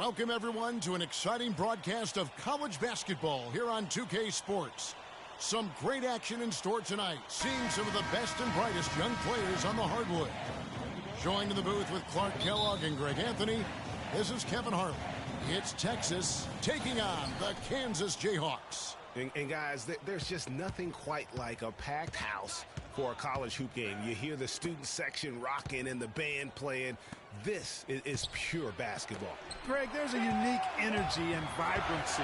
Welcome, everyone, to an exciting broadcast of college basketball here on 2K Sports. Some great action in store tonight, seeing some of the best and brightest young players on the hardwood. Joined in the booth with Clark Kellogg and Greg Anthony, this is Kevin Harlan. It's Texas taking on the Kansas Jayhawks. And guys, there's just nothing quite like a packed house for a college hoop game. You hear the student section rocking and the band playing. This is pure basketball. Greg, there's a unique energy and vibrancy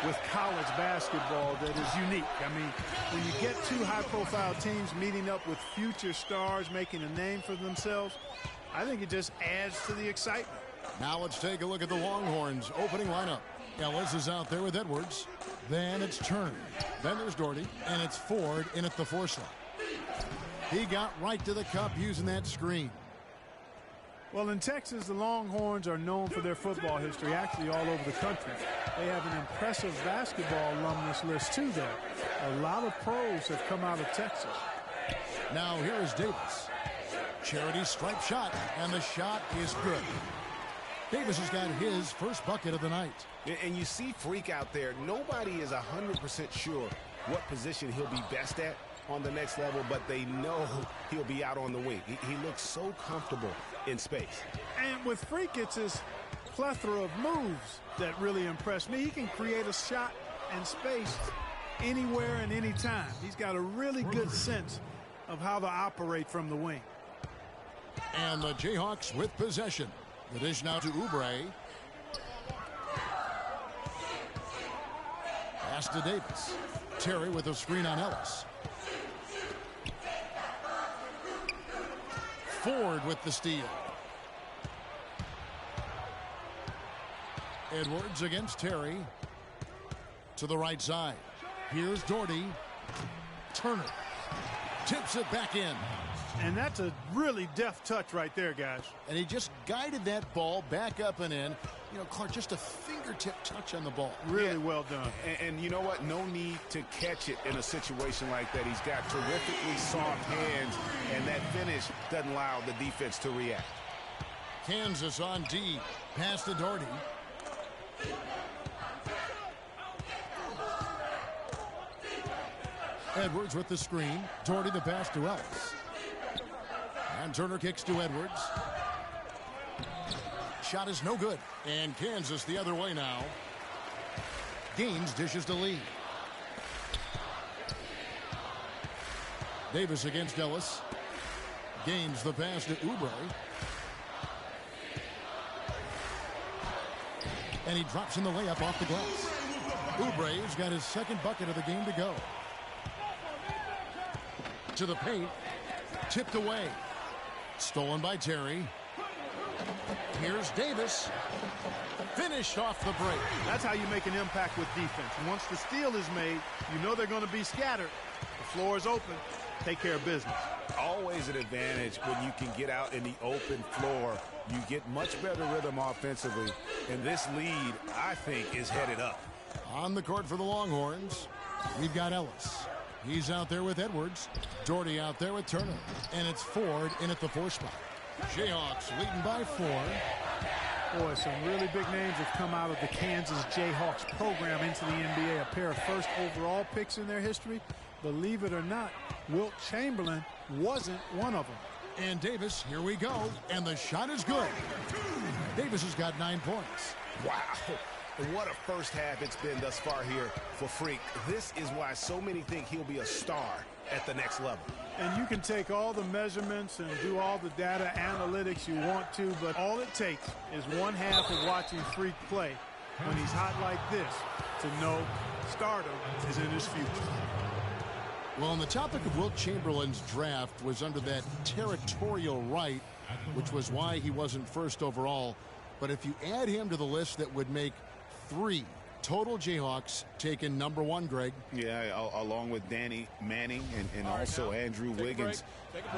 with college basketball that is unique. I mean, when you get two high-profile teams meeting up with future stars making a name for themselves, I think it just adds to the excitement. Now let's take a look at the Longhorns' opening lineup. Ellis is out there with Edwards. Then it's Turner. Then there's Doherty. And it's Ford in at the 4 slot. He got right to the cup using that screen. Well, in Texas, the Longhorns are known for their football history, actually all over the country. They have an impressive basketball alumnus list, too, there. A lot of pros have come out of Texas. Now here is Davis. Charity stripe shot, and the shot is good. Davis has got his first bucket of the night. And you see Freak out there. Nobody is 100% sure what position he'll be best at on the next level, but they know he'll be out on the wing. He looks so comfortable in space. And with Freak, it's his plethora of moves that really impress me. He can create a shot and space anywhere and anytime. He's got a really good sense of how to operate from the wing. And the Jayhawks with possession. The dish now to Oubre. Pass to Davis. Terry with a screen on Ellis. Ford with the steal. Edwards against Terry. To the right side. Here's Doherty. Turner tips it back in. And that's a really deft touch right there, guys. And he just guided that ball back up and in. You know, Clark, just a fingertip touch on the ball. Really well done. And you know what? No need to catch it in a situation like that. He's got terrifically soft hands, and that finish doesn't allow the defense to react. Kansas on D. Pass to Doherty. Edwards with the screen. Doherty the pass to Ellis. And Turner kicks to Edwards. Shot is no good. And Kansas the other way now. Gaines dishes to Lee. Davis against Ellis. Gaines the pass to Oubre. And he drops in the layup off the glass. Oubre's got his second bucket of the game to go. To the paint. Tipped away. Stolen by Terry. Here's Davis. Finished off the break. That's how you make an impact with defense. Once the steal is made, you know they're going to be scattered. The floor is open. Take care of business. Always an advantage when you can get out in the open floor. You get much better rhythm offensively. And this lead, I think, is headed up. On the court for the Longhorns, we've got Ellis. He's out there with Edwards. Doherty out there with Turner. And it's Ford in at the 4 spot. Jayhawks leading by 4. Boy, some really big names have come out of the Kansas Jayhawks program into the NBA. A pair of first overall picks in their history. Believe it or not, Wilt Chamberlain wasn't one of them. And Davis, here we go. And the shot is good. Davis has got 9 points. Wow. What a first half it's been thus far here for Freak. This is why so many think he'll be a star at the next level. And you can take all the measurements and do all the data analytics you want to, but all it takes is one half of watching Freak play when he's hot like this to know stardom is in his future. Well, on the topic of Wilt Chamberlain's draft was under that territorial right, which was why he wasn't first overall. But if you add him to the list, that would make 3 total Jayhawks taken number 1, Greg. Yeah, along with Danny Manning and also Andrew Wiggins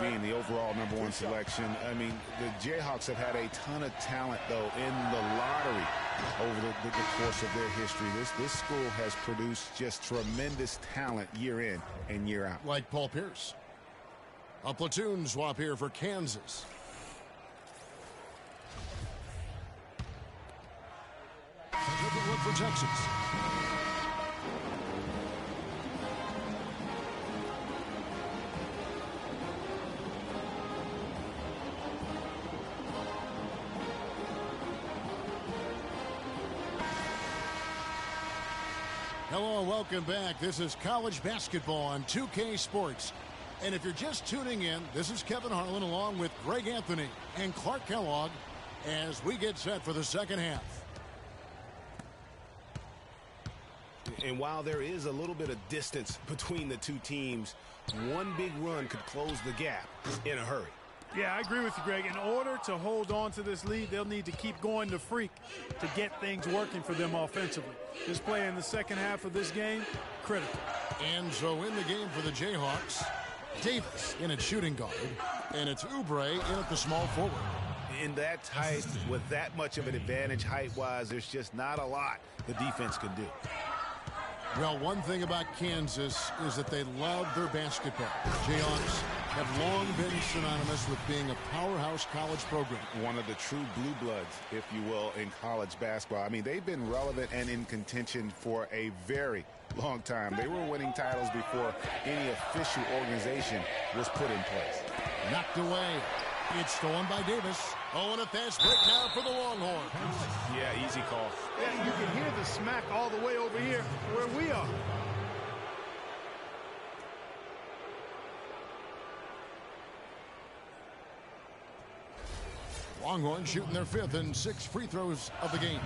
being the overall number 1 selection. I mean, the Jayhawks have had a ton of talent, though, in the lottery over the course of their history. This school has produced just tremendous talent year in and year out. Like Paul Pierce. A platoon swap here for Kansas. different look for Texas. Hello, welcome back. This is college basketball on 2K Sports. And if you're just tuning in, this is Kevin Harlan along with Greg Anthony and Clark Kellogg as we get set for the second half. And while there is a little bit of distance between the two teams, one big run could close the gap in a hurry. Yeah, I agree with you, Greg. In order to hold on to this lead, they'll need to keep going to Freak to get things working for them offensively. This play in the second half of this game, critical. And so in the game for the Jayhawks, Davis in at shooting guard, and it's Oubre in at the small forward. In that tight, with that much of an advantage height-wise, there's just not a lot the defense can do. Well, one thing about Kansas is that they love their basketball. The Jayhawks have long been synonymous with being a powerhouse college program. One of the true blue bloods, if you will, in college basketball. I mean, they've been relevant and in contention for a very long time. They were winning titles before any official organization was put in place. Knocked away. It's stolen by Davis. Oh, and a fast break now for the Longhorns. Yeah, easy call. Yeah, you can hear the smack all the way over here where we are. Longhorns shooting their fifth and sixth free throws of the game.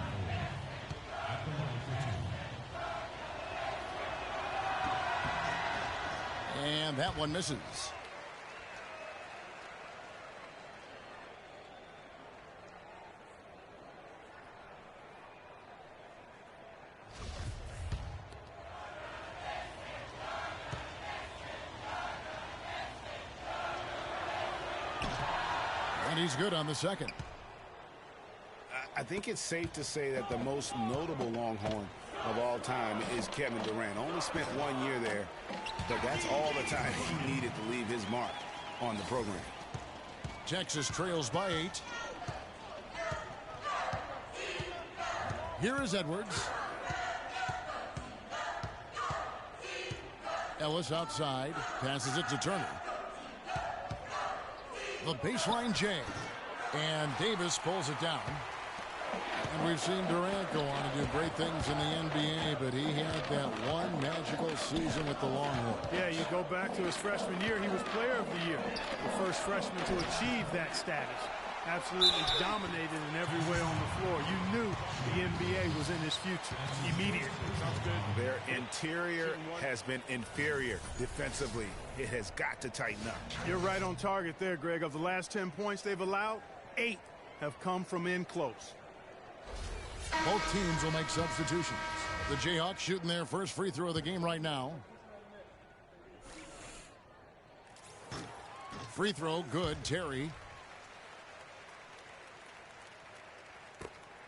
And that one misses. And he's good on the second. I think it's safe to say that the most notable Longhorn of all time is Kevin Durant. Only spent 1 year there, but that's all the time he needed to leave his mark on the program. Texas trails by 8. Here is Edwards. Ellis outside, passes it to Turner. The baseline J, and Davis pulls it down. And we've seen Durant go on to do great things in the NBA, but he had that one magical season with the Longhorns. Yeah, you go back to his freshman year, he was player of the year. The first freshman to achieve that status. Absolutely dominated in every way on the floor. You knew the NBA was in his future immediately. Sounds good. Their interior has been inferior defensively. It has got to tighten up. You're right on target there, Greg. Of the last 10 points they've allowed, 8 have come from in close. Both teams will make substitutions. The Jayhawks shooting their first free throw of the game right now. Free throw, good. Terry.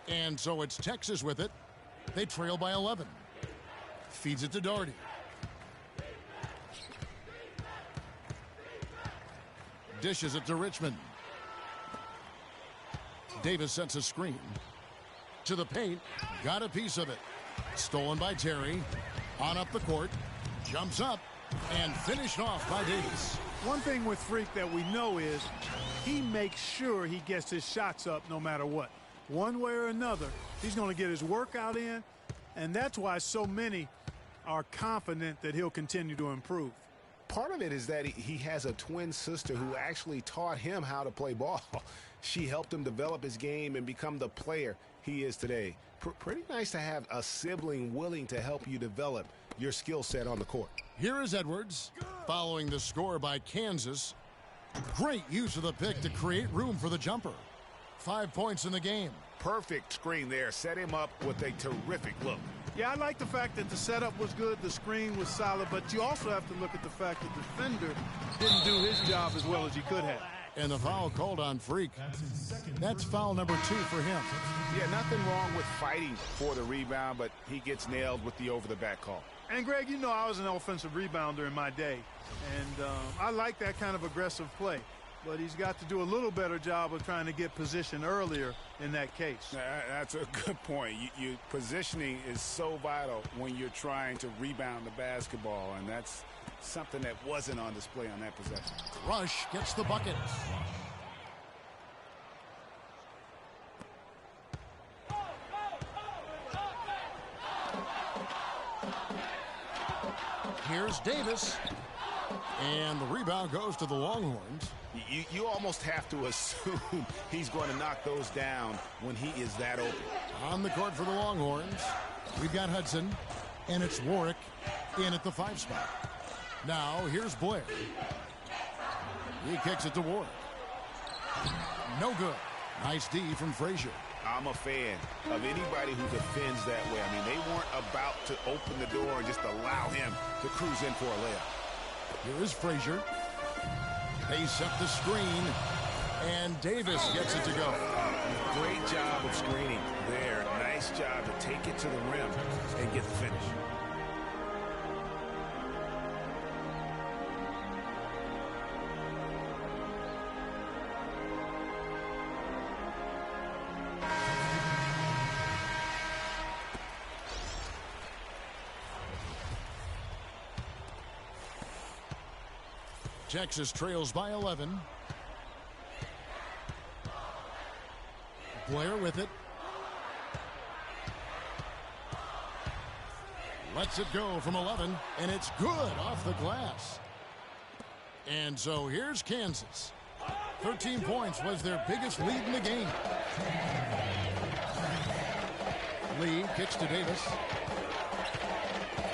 And so it's Texas with it. They trail by 11. Feeds it to Daugherty. Dishes it to Richmond. Davis sets a screen. To the paint. Got a piece of it. Stolen by Terry. On up the court. Jumps up. And finished off by Davis. One thing with Freak that we know is he makes sure he gets his shots up no matter what. One way or another, he's going to get his workout in, and that's why so many are confident that he'll continue to improve. Part of it is that he has a twin sister who actually taught him how to play ball. She helped him develop his game and become the player he is today. Pretty nice to have a sibling willing to help you develop your skill set on the court. Here is Edwards following the score by Kansas. Great use of the pick to create room for the jumper. 5 points in the game. Perfect screen there. Set him up with a terrific look. Yeah, I like the fact that the setup was good, the screen was solid, but you also have to look at the fact that the defender didn't do his job as well as he could have. And the foul called on Freak. That's foul number 2 for him. Yeah, nothing wrong with fighting for the rebound, but he gets nailed with the over-the-back call. And, Greg, you know I was an offensive rebounder in my day, and I like that kind of aggressive play. but he's got to do a little better job of trying to get position earlier in that case. That's a good point. Positioning is so vital when you're trying to rebound the basketball, and that's something that wasn't on display on that possession. Rush gets the bucket. Here's Davis. And the rebound goes to the Longhorns. You almost have to assume he's going to knock those down when he is that open. On the court for the Longhorns, we've got Hudson, and it's Warwick in at the 5 spot. Now, here's Blair. He kicks it to Warwick. No good. Nice D from Frazier. I'm a fan of anybody who defends that way. I mean, they weren't about to open the door and just allow him to cruise in for a layup. Here is Frazier. They set the screen, and Davis gets it to go. Great job of screening there. Nice job to take it to the rim and get the finish. Texas trails by 11. Blair with it. Lets it go from 11, and it's good off the glass. And so here's Kansas. 13 points was their biggest lead in the game. Lee kicks to Davis.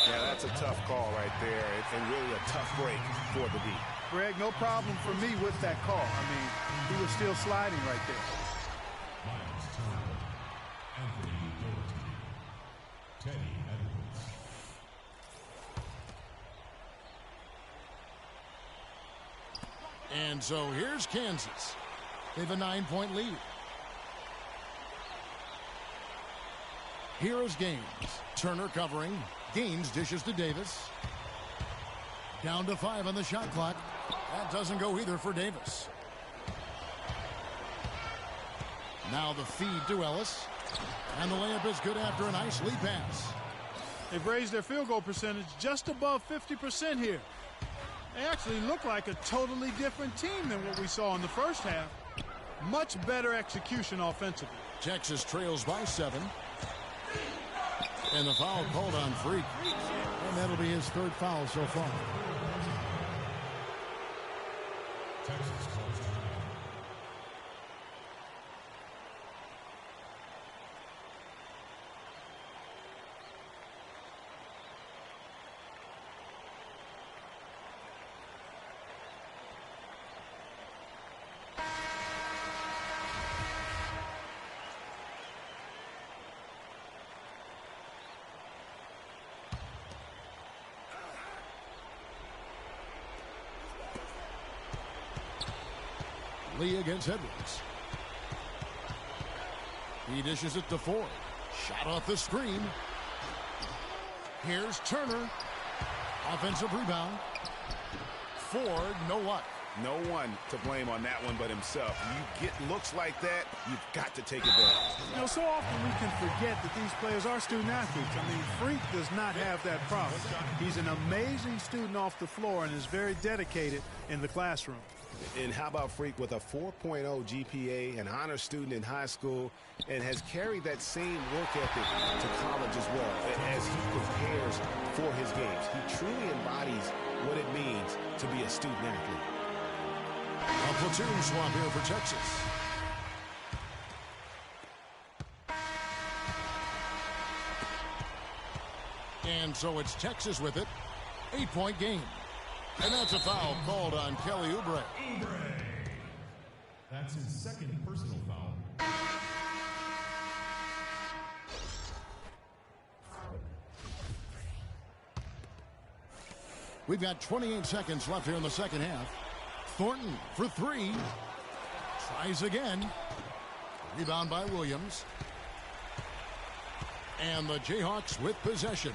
Yeah, that's a tough call right there, and really a tough break for the D. Greg, no problem for me with that call. I mean, he was still sliding right there. And so here's Kansas. They have a 9-point lead. Here is Gaines. Turner covering. Gaines dishes to Davis. Down to 5 on the shot clock. That doesn't go either for Davis. Now the feed to Ellis. And the layup is good after a nice lead pass. They've raised their field goal percentage just above 50% here. They actually look like a totally different team than what we saw in the first half. Much better execution offensively. Texas trails by 7. And the foul called on Freak. And that'll be his 3rd foul so far. Texas calls time. Lee against Edwards. He dishes it to Ford. Shot off the screen. Here's Turner. Offensive rebound. Ford, no luck. No one to blame on that one but himself. You get looks like that, you've got to take advantage. You know, so often we can forget that these players are student athletes. I mean, Freak does not have that problem. He's an amazing student off the floor and is very dedicated in the classroom. And how about Freak with a 4.0 GPA, an honor student in high school, and has carried that same work ethic to college as well as he prepares for his games. He truly embodies what it means to be a student athlete. A platoon swap here for Texas. And so it's Texas with it. 8-point game. And that's a foul called on Kelly Oubre. That's his 2nd personal foul. We've got 28 seconds left here in the second half. Thornton for 3. Tries again. Rebound by Williams. And the Jayhawks with possession.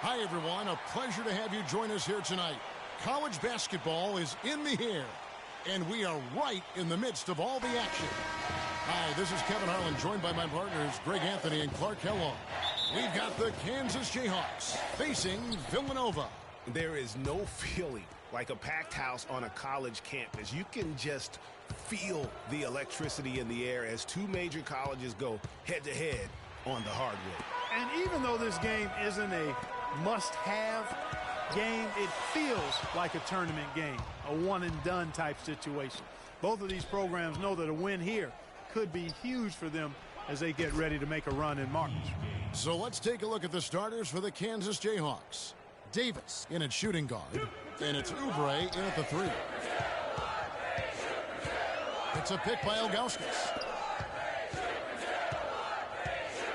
Hi, everyone. A pleasure to have you join us here tonight. College basketball is in the air, and we are right in the midst of all the action. Hi, this is Kevin Harlan, joined by my partners, Greg Anthony and Clark Kellogg. We've got the Kansas Jayhawks facing Villanova. There is no feeling like a packed house on a college campus. You can just feel the electricity in the air as two major colleges go head-to-head on the hardwood. And even though this game isn't a must-have game, it feels like a tournament game, a one-and-done type situation. Both of these programs know that a win here could be huge for them as they get ready to make a run in March. So let's take a look at the starters for the Kansas Jayhawks. Davis in at shooting guard, and it's Oubre in at the 3. It's a pick by Ilgauskas.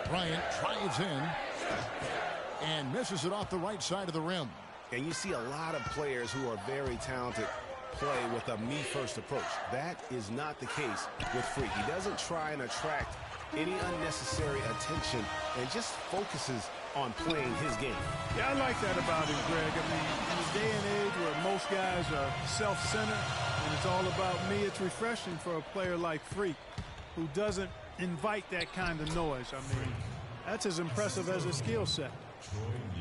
Bryant drives in and misses it off the right side of the rim. And you see a lot of players who are very talented play with a me-first approach. That is not the case with Freak. He doesn't try and attract any unnecessary attention and just focuses on playing his game. Yeah, I like that about him, Greg. I mean, in a day and age where most guys are self-centered and it's all about me, it's refreshing for a player like Freak who doesn't invite that kind of noise. I mean, that's as impressive as his skill set.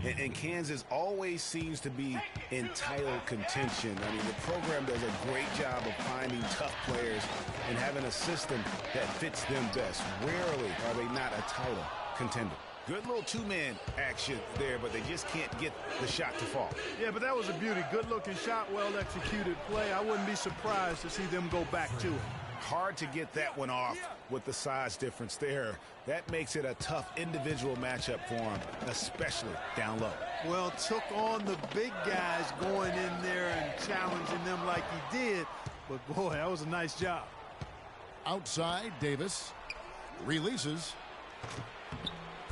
And Kansas always seems to be in title contention. I mean, the program does a great job of finding tough players and having a system that fits them best. Rarely are they not a title contender. Good little two-man action there, but they just can't get the shot to fall. Yeah, but that was a beauty. Good-looking shot, well-executed play. I wouldn't be surprised to see them go back to it. Hard to get that one off with the size difference there. That makes it a tough individual matchup for him, especially down low. Well, took on the big guys going in there and challenging them like he did. But, boy, that was a nice job. Outside, Davis releases.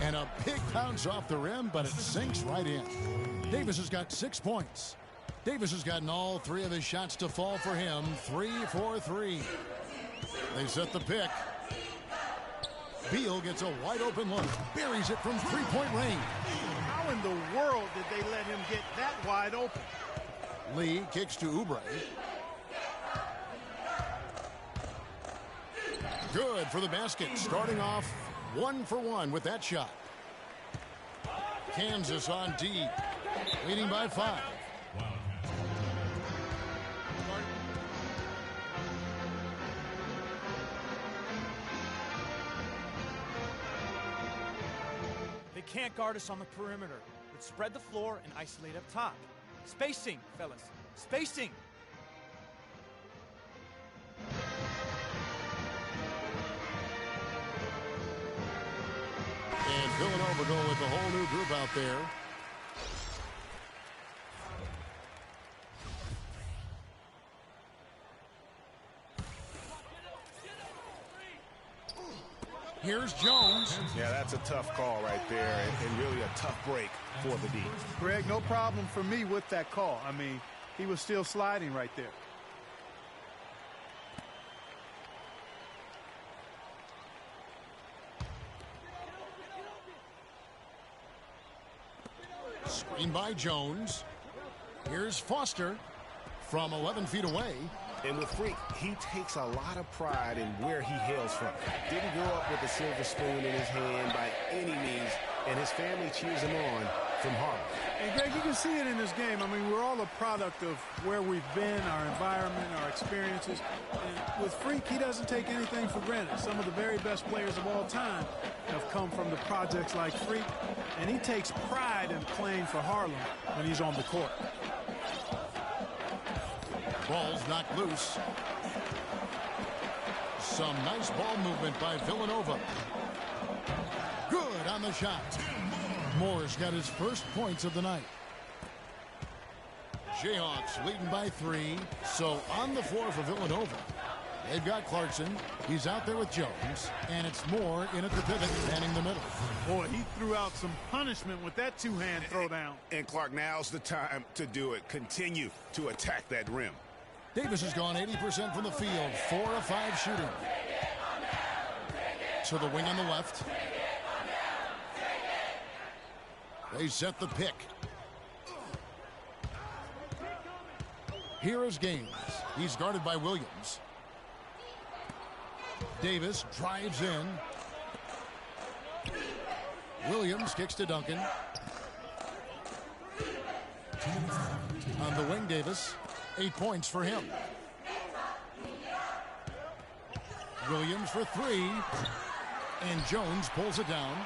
And a big bounce off the rim, but it sinks right in. Davis has got 6 points. Davis has gotten all 3 of his shots to fall for him. 3 for 3. They set the pick. Beal gets a wide open look. Buries it from 3-point range. How in the world did they let him get that wide open? Lee kicks to Oubre. Good for the basket. Starting off 1 for 1 with that shot. Kansas on D. Leading by 5. They can't guard us on the perimeter. Let's spread the floor and isolate up top. Spacing, fellas. Spacing. And Villanova go with a whole new group out there. Here's Jones. Yeah, that's a tough call right there and really a tough break for the D. Greg, no problem for me with that call. I mean, he was still sliding right there. Screen by Jones. Here's Foster from 11 feet away. And with Freak, he takes a lot of pride in where he hails from. Didn't grow up with a silver spoon in his hand by any means, and his family cheers him on from Harlem. And Greg, you can see it in this game. I mean, we're all a product of where we've been, our environment, our experiences. And with Freak, he doesn't take anything for granted. Some of the very best players of all time have come from the projects like Freak, and he takes pride in playing for Harlem when he's on the court. Ball's knocked loose. Some nice ball movement by Villanova. Good on the shot. Moore's got his first points of the night. Jayhawks leading by 3. So on the floor for Villanova. They've got Clarkson. He's out there with Jones. And it's Moore in at the pivot, manning the middle. Boy, he threw out some punishment with that two-hand throwdown. And Clark, now's the time to do it. Continue to attack that rim. Davis has gone 80% from the field. 4 of 5 shooting. To the wing on the left. They set the pick. Here is Gaines. He's guarded by Williams. Davis drives in. Williams kicks to Duncan. On the wing, Davis. 8 points for him. Williams for three. And Jones pulls it down.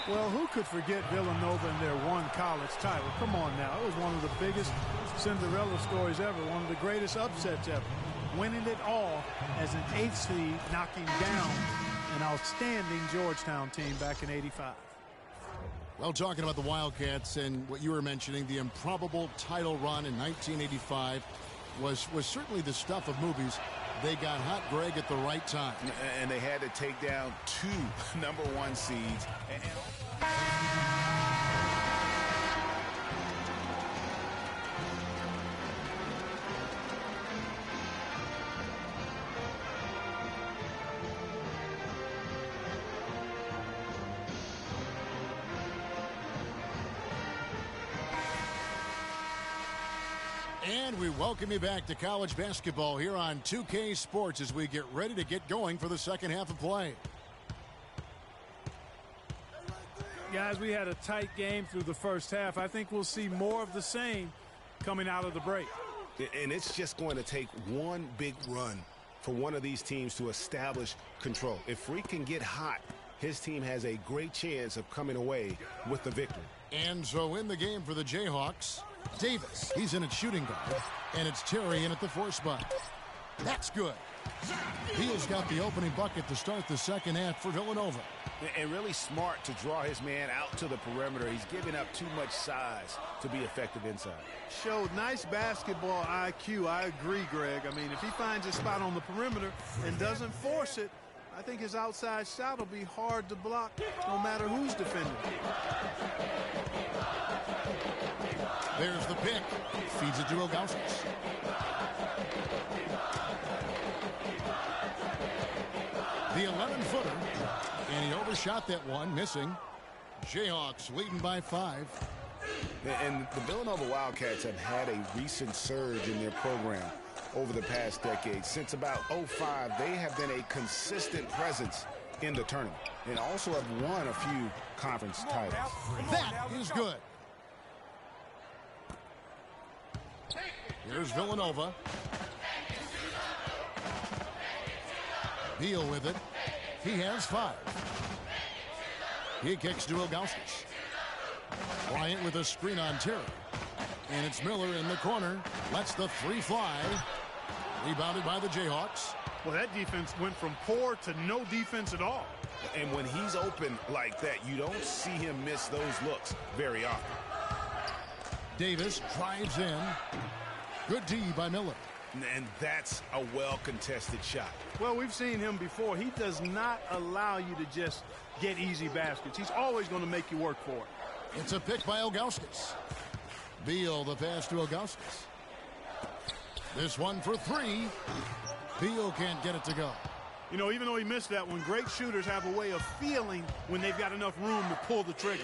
Well, who could forget Villanova and their one college title? Come on now. It was one of the biggest Cinderella stories ever. One of the greatest upsets ever. Winning it all as an 8th seed, knocking down an outstanding Georgetown team back in '85. Well, talking about the Wildcats and what you were mentioning, the improbable title run in 1985 was certainly the stuff of movies. They got hot, Greg, at the right time. And they had to take down 2 #1 seeds. And we welcome you back to college basketball here on 2K Sports as we get ready to get going for the second half of play. Guys, we had a tight game through the first half. I think we'll see more of the same coming out of the break. And it's just going to take one big run for one of these teams to establish control. If Freak can get hot, his team has a great chance of coming away with the victory. And so in the game for the Jayhawks, Davis, he's in at shooting guard, and it's Terry in at the 4 spot. That's good. Beal's got the opening bucket to start the second half for Villanova. And really smart to draw his man out to the perimeter. He's giving up too much size to be effective inside. Showed nice basketball IQ. I agree, Greg. I mean, if he finds a spot on the perimeter and doesn't force it, I think his outside shot will be hard to block no matter who's defending. There's the pick. Feeds it to Ilgauskas. The 11-footer. And he overshot that one, missing. Jayhawks leading by 5. And the Villanova Wildcats have had a recent surge in their program over the past decade. Since about '05, they have been a consistent presence in the tournament and also have won a few conference titles. That is good. Here's Villanova. Beal with it. He has 5. He kicks to Ilgauskas. Bryant with a screen on Terry. And it's Miller in the corner. Lets the 3 fly. Rebounded by the Jayhawks. Well, that defense went from poor to no defense at all. And when he's open like that, you don't see him miss those looks very often. Davis drives in. Good D by Miller. And that's a well-contested shot. Well, we've seen him before. He does not allow you to just get easy baskets. He's always going to make you work for it. It's a pick by Ilgauskas. Beal the pass to Ilgauskas. This one for 3. Beal can't get it to go. You know, even though he missed that one, great shooters have a way of feeling when they've got enough room to pull the trigger.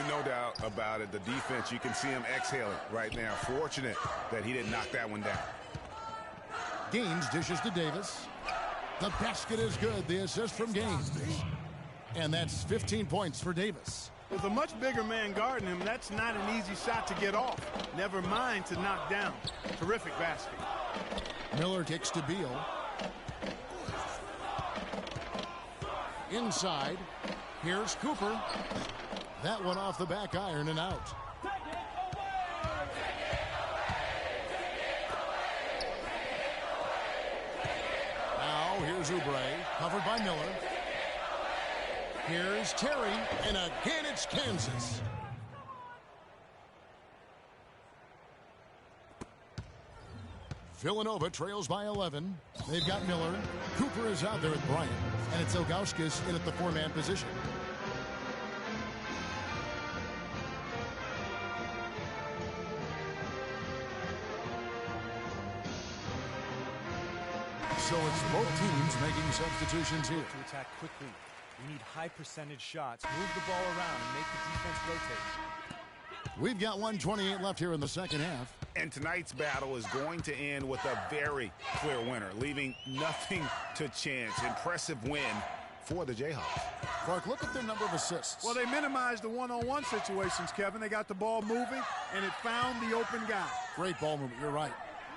No doubt about it. The defense, you can see him exhaling right now. Fortunate that he didn't knock that one down. Gaines dishes to Davis. The basket is good. The assist from Gaines. And that's 15 points for Davis. With a much bigger man guarding him, that's not an easy shot to get off. Never mind to knock down. Terrific basket. Miller kicks to Beal. Inside. Here's Cooper. That one off the back iron and out. Now here's Oubre, covered by Miller. Here's Terry, and again it's Kansas. Villanova trails by 11. They've got Miller. Cooper is out there with Bryant, and it's Ilgauskas in at the 4-man position. So it's both teams making substitutions here. To attack quickly. We need high percentage shots. Move the ball around and make the defense rotate. We've got 1:28 left here in the second half. And tonight's battle is going to end with a very clear winner, leaving nothing to chance. Impressive win for the Jayhawks. Clark, look at their number of assists. Well, they minimized the one-on-one situations, Kevin. They got the ball moving, and it found the open guy. Great ball movement. You're right.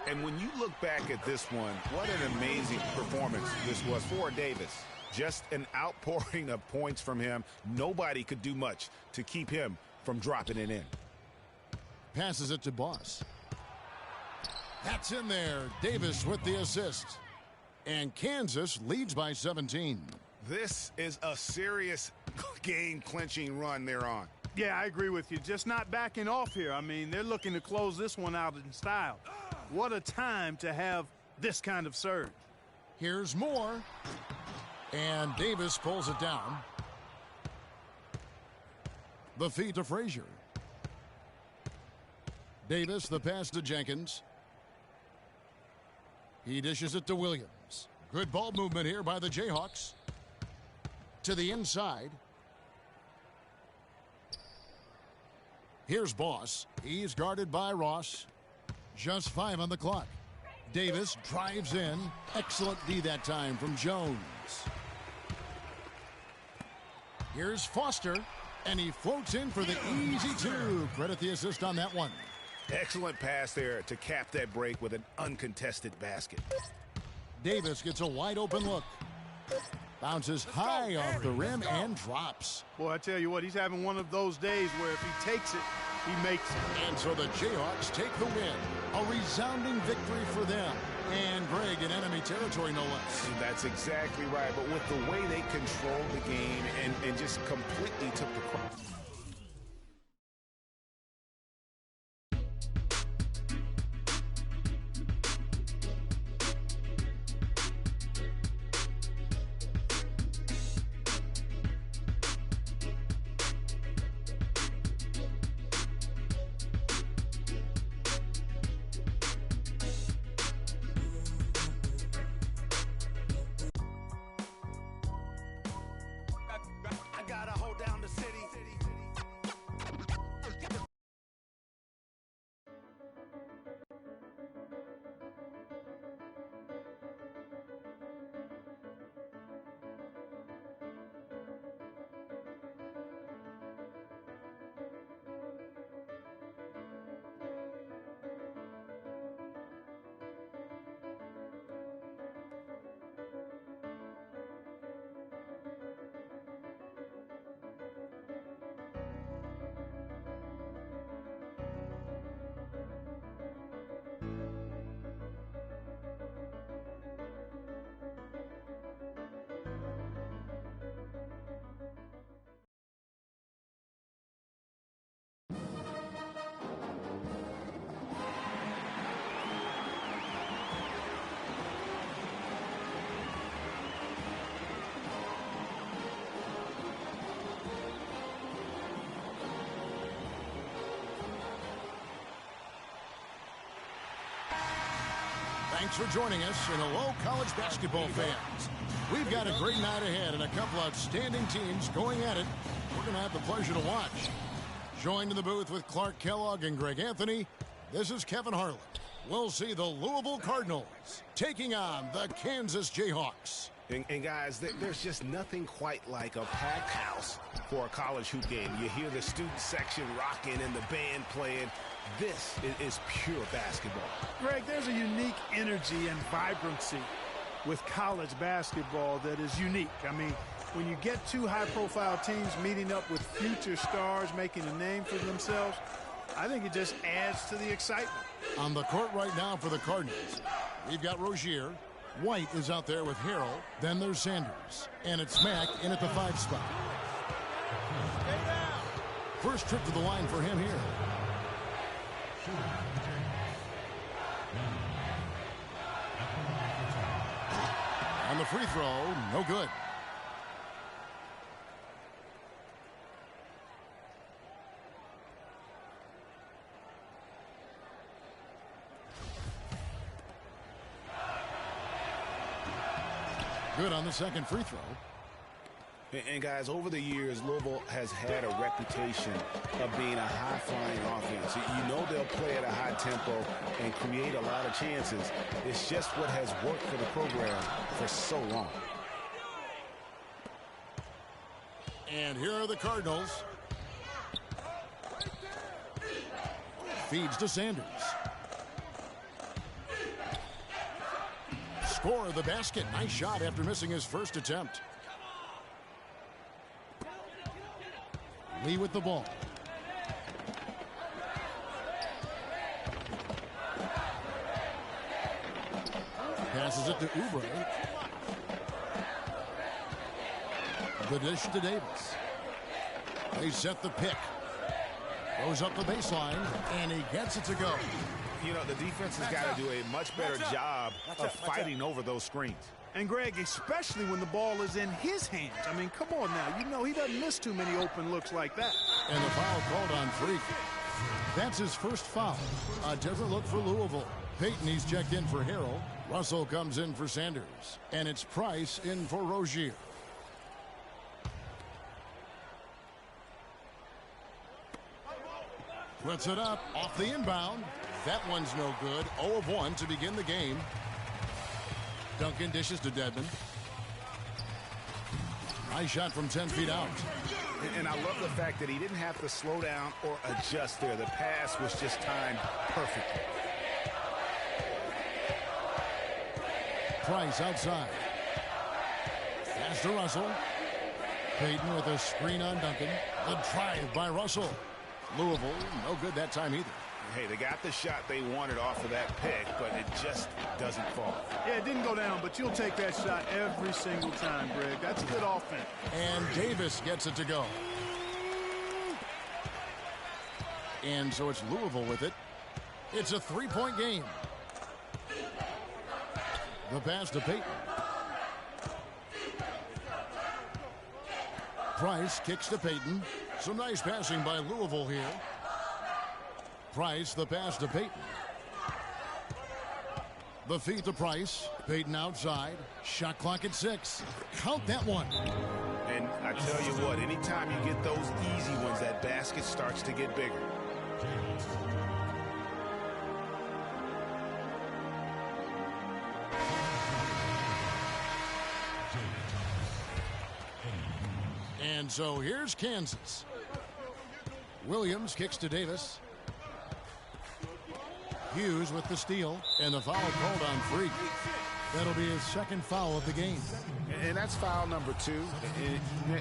And when you look back at this one, what an amazing performance this was for Davis. Just an outpouring of points from him. Nobody could do much to keep him from dropping it in. Passes it to Boss. That's in there. Davis with the assist. And Kansas leads by 17. This is a serious game-clinching run they're on. Yeah, I agree with you. Just not backing off here. I mean, they're looking to close this one out in style. What a time to have this kind of surge. Here's more. And Davis pulls it down. The feed to Frazier. Davis, the pass to Jenkins. He dishes it to Williams. Good ball movement here by the Jayhawks. To the inside. Here's Boss. He's guarded by Ross. Just 5 on the clock. Davis drives in. Excellent D that time from Jones. Here's Foster. And he floats in for the easy 2. Credit the assist on that one. Excellent pass there to cap that break with an uncontested basket. Davis gets a wide open look. Bounces high off the rim and drops. Boy, I tell you what, he's having one of those days where if he takes it, he makes it. And so the Jayhawks take the win. A resounding victory for them. And Greg in enemy territory, no less. That's exactly right. But with the way they controlled the game and just completely took the cross. Thanks for joining us, and hello, college basketball fans. We've got a great night ahead and a couple outstanding teams going at it. We're going to have the pleasure to watch. Joined in the booth with Clark Kellogg and Greg Anthony, this is Kevin Harlan. We'll see the Louisville Cardinals taking on the Kansas Jayhawks. And guys, there's just nothing quite like a packed house for a college hoop game. You hear the student section rocking and the band playing. This is pure basketball. Greg, there's a unique energy and vibrancy with college basketball that is unique. I mean, when you get two high-profile teams meeting up with future stars making a name for themselves, I think it just adds to the excitement. On the court right now for the Cardinals, we've got Rozier. White is out there with Harrell. Then there's Sanders. And it's Mack in at the 5 spot. First trip to the line for him here. On the free throw, no good. Good on the second free throw. And guys, over the years, Louisville has had a reputation of being a high-flying offense. You know they'll play at a high tempo and create a lot of chances. It's just what has worked for the program for so long. And here are the Cardinals. Feeds to Sanders. Score the basket. Nice shot after missing his first attempt. Lee with the ball. Passes it to Oubre. The dish to Davis. They set the pick. Goes up the baseline, and he gets it to go. You know, the defense has got to do a much better job of fighting over those screens. And, Greg, especially when the ball is in his hands. I mean, come on now. You know he doesn't miss too many open looks like that. And the foul called on Freak. That's his first foul. A different look for Louisville. Payton, he's checked in for Harrell. Russell comes in for Sanders. And it's Price in for Rozier. Puts it up off the inbound. That one's no good. 0 of 1 to begin the game. Duncan dishes to Dedmon. Nice shot from 10 feet out. And I love the fact that he didn't have to slow down or adjust there. The pass was just timed perfectly. Price outside. Pass to Russell. Payton with a screen on Duncan. A drive by Russell. Louisville, no good that time either. Hey, they got the shot they wanted off of that pick, but it just doesn't fall. Yeah, it didn't go down, but you'll take that shot every single time, Greg. That's a good offense. And Davis gets it to go. And so it's Louisville with it. It's a three-point game. The pass to Payton. Price kicks to Payton. Some nice passing by Louisville here. Price, the pass to Payton. The feed to Price. Payton outside. Shot clock at 6. Count that one. And I tell you what, anytime you get those easy ones, that basket starts to get bigger. And so here's Kansas. Williams kicks to Davis. Hughes with the steal, and the foul called on Freak. That'll be his second foul of the game. And that's foul number 2.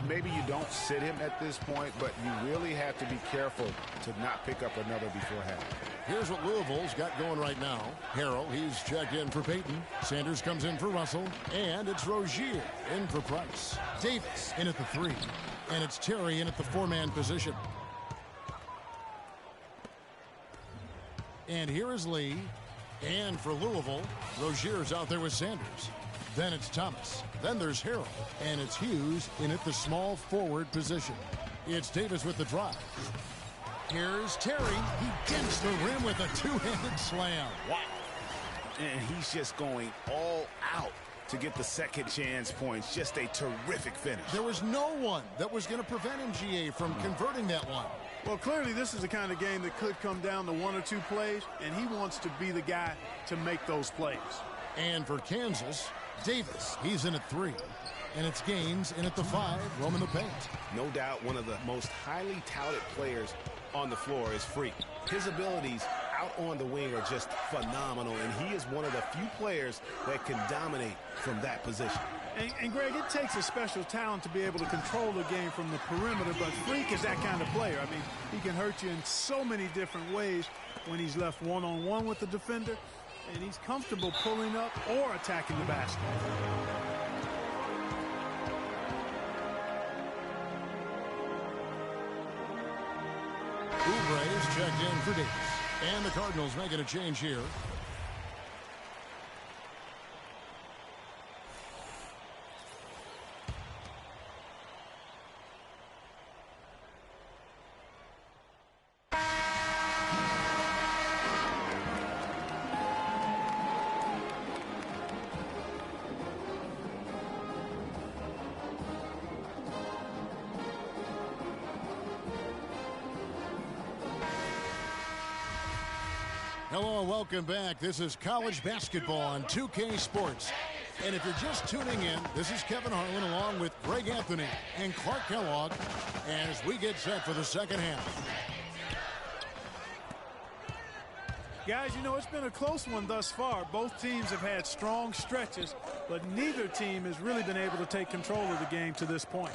Maybe you don't sit him at this point, but you really have to be careful to not pick up another before half. Here's what Louisville's got going right now. Harrell, he's checked in for Payton. Sanders comes in for Russell. And it's Rozier in for Price. Davis in at the 3. And it's Terry in at the 4-man position. And here is Lee. And for Louisville, Rozier's out there with Sanders. Then it's Thomas. Then there's Harrell. And it's Hughes in at the small forward position. It's Davis with the drive. Here's Terry. He gets the rim with a two-handed slam. Wow. And he's just going all out to get the second chance points. Just a terrific finish. There was no one that was going to prevent MGA from converting that one. Well, clearly this is the kind of game that could come down to 1 or 2 plays, and he wants to be the guy to make those plays. And for Kansas, Davis, he's in at 3. And it's Gaines in at the 5, roaming the paint. No doubt one of the most highly touted players on the floor is Freak. His abilities out on the wing are just phenomenal, and he is one of the few players that can dominate from that position. And Greg, it takes a special talent to be able to control the game from the perimeter, but Freak is that kind of player. I mean, he can hurt you in so many different ways when he's left one-on-one with the defender, and he's comfortable pulling up or attacking the basket. Oubre is checked in for Davis. And the Cardinals making a change here. Hello, welcome back. This is college basketball on 2K Sports. And if you're just tuning in, this is Kevin Harlan along with Greg Anthony and Clark Kellogg as we get set for the second half. Guys, you know, it's been a close one thus far. Both teams have had strong stretches, but neither team has really been able to take control of the game to this point.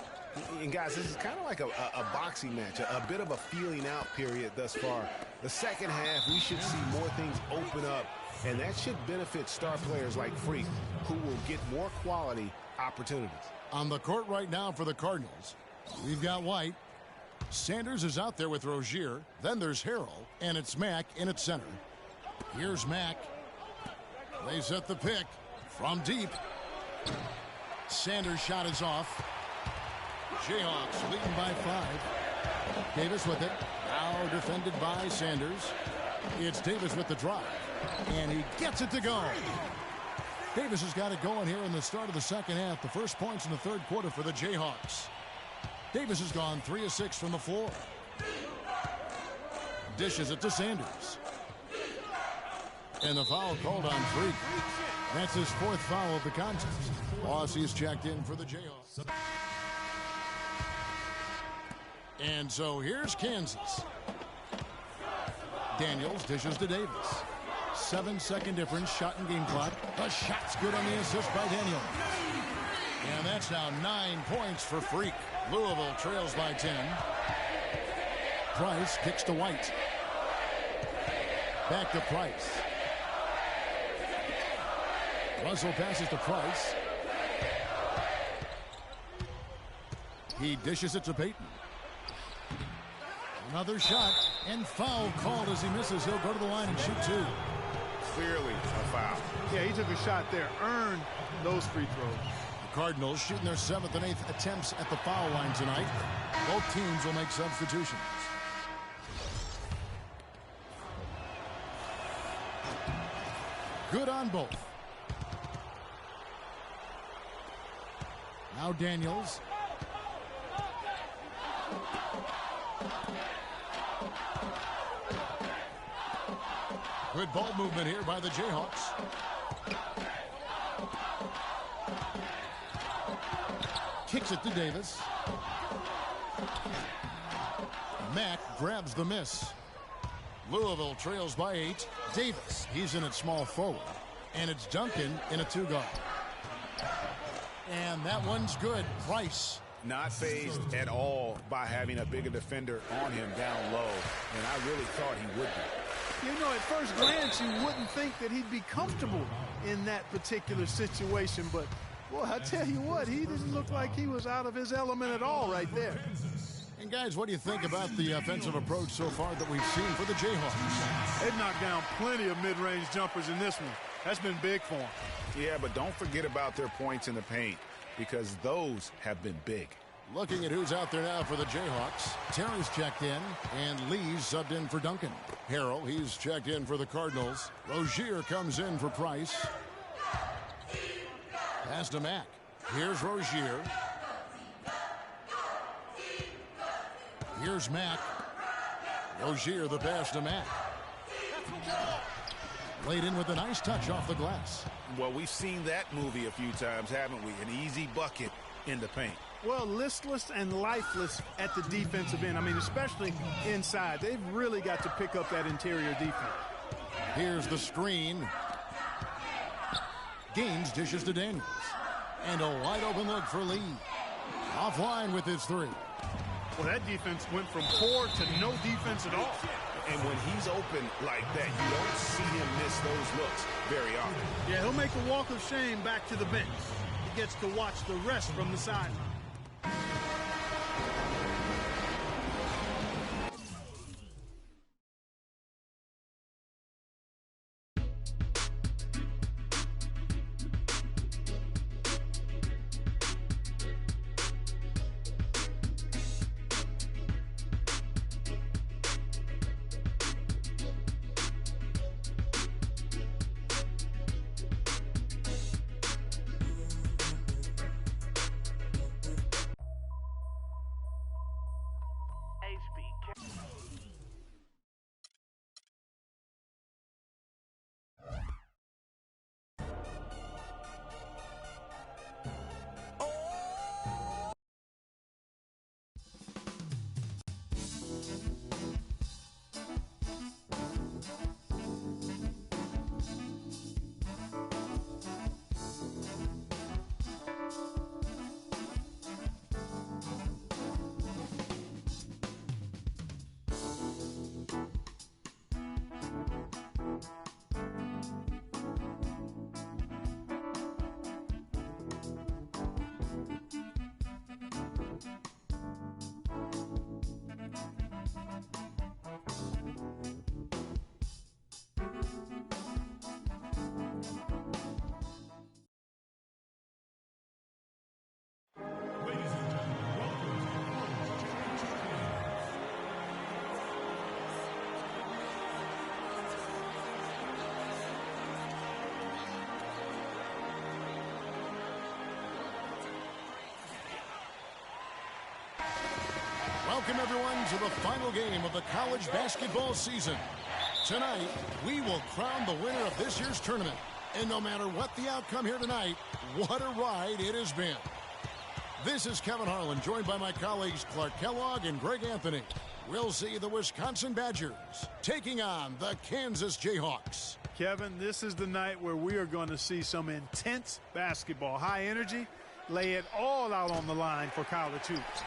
And guys, this is kind of like a boxing match, a bit of a feeling out period thus far. The second half, we should see more things open up, and that should benefit star players like Freak, who will get more quality opportunities. On the court right now for the Cardinals, we've got White. Sanders is out there with Rozier. Then there's Harrell, and it's Mack in at center. Here's Mack. They set the pick from deep. Sanders' shot is off. Jayhawks leading by 5. Davis with it. Now defended by Sanders. It's Davis with the drive. And he gets it to go. Davis has got it going here in the start of the second half. The first points in the third quarter for the Jayhawks. Davis has gone 3 of 6 from the floor. Dishes it to Sanders. And the foul called on Freak. That's his 4th foul of the contest. Bossie's checked in for the Jayhawks. And so here's Kansas. Daniels dishes to Davis. 7-second difference, shot and game clock. The shot's good on the assist by Daniels. And that's now 9 points for Freak. Louisville trails by 10. Price kicks to White. Back to Price. Russell passes to Price. He dishes it to Payton. Another shot, and foul called as he misses. He'll go to the line and shoot 2. Clearly a foul. Yeah, he took a shot there, earned those free throws. The Cardinals shooting their 7th and 8th attempts at the foul line tonight. Both teams will make substitutions. Good on both. Now Daniels. Good ball movement here by the Jayhawks. Kicks it to Davis. Mack grabs the miss. Louisville trails by 8. Davis, he's in at small forward. And it's Duncan in a 2-guard. And that one's good. Price. Not fazed at all by having a bigger defender on him down low. And I really thought he would be. You know, at first glance, you wouldn't think that he'd be comfortable in that particular situation. But, boy, I tell you what, he didn't look like he was out of his element at all right there. And, guys, what do you think about the offensive approach so far that we've seen for the Jayhawks? They've knocked down plenty of mid-range jumpers in this one. That's been big for them. Yeah, but don't forget about their points in the paint, because those have been big. Looking at who's out there now for the Jayhawks. Terry's checked in, and Lee's subbed in for Duncan. Harrell, he's checked in for the Cardinals. Rozier comes in for Price. Pass to Mack. Here's Rozier. Here's Mack. Rozier, the pass to Mack. Laid in with a nice touch off the glass. Well, we've seen that movie a few times, haven't we? An easy bucket in the paint. Well, listless and lifeless at the defensive end. I mean, especially inside. They've really got to pick up that interior defense. Here's the screen. Gaines dishes to Daniels. And a wide open look for Lee. Offline with his 3. Well, that defense went from poor to no defense at all. And when he's open like that, you don't see him miss those looks very often. Yeah, he'll make a walk of shame back to the bench. He gets to watch the rest from the sideline. Welcome, everyone, to the final game of the college basketball season. Tonight, we will crown the winner of this year's tournament. And no matter what the outcome here tonight, what a ride it has been. This is Kevin Harlan, joined by my colleagues Clark Kellogg and Greg Anthony. We'll see the Wisconsin Badgers taking on the Kansas Jayhawks. Kevin, this is the night where we are going to see some intense basketball. High energy, lay it all out on the line for college hoops.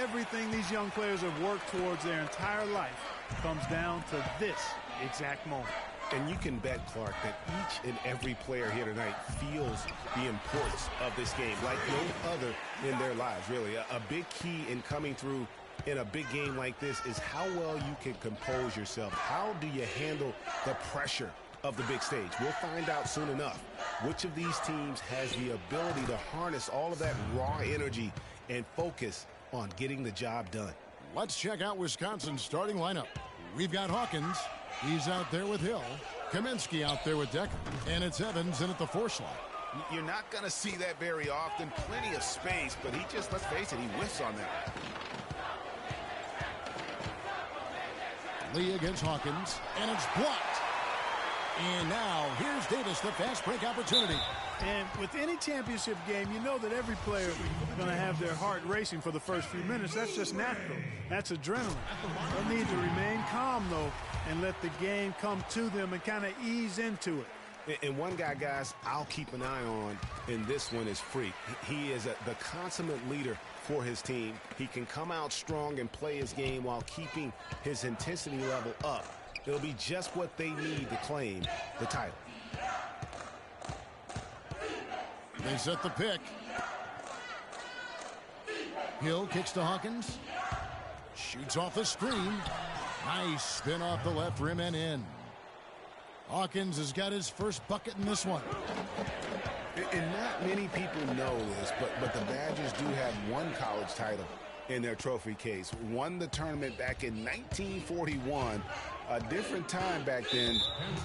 Everything these young players have worked towards their entire life comes down to this exact moment. And you can bet, Clark, that each and every player here tonight feels the importance of this game like no other in their lives, really. A big key in coming through in a big game like this is how well you can compose yourself. How do you handle the pressure of the big stage? We'll find out soon enough which of these teams has the ability to harness all of that raw energy and focus on getting the job done. Let's check out Wisconsin's starting lineup. We've got Hawkins. He's out there with Hill. Kaminsky out there with Decker. And it's Evans in at the 4 slot. You're not going to see that very often. Plenty of space, but he just, let's face it, he whiffs on that. Lee against Hawkins, and it's blocked. And now here's Davis, the fast break opportunity. And with any championship game, you know that every player is going to have their heart racing for the first few minutes. That's just natural. That's adrenaline. They'll need to remain calm, though, and let the game come to them and kind of ease into it. And one guy, guys, I'll keep an eye on in this one is Freak. He is the consummate leader for his team. He can come out strong and play his game while keeping his intensity level up. It'll be just what they need to claim the title. They set the pick. Hill kicks to Hawkins. Shoots off the screen. Nice spin off the left rim and in. Hawkins has got his first bucket in this one. And not many people know this, but the Badgers do have one college title in their trophy case. Won the tournament back in 1941. A different time back then,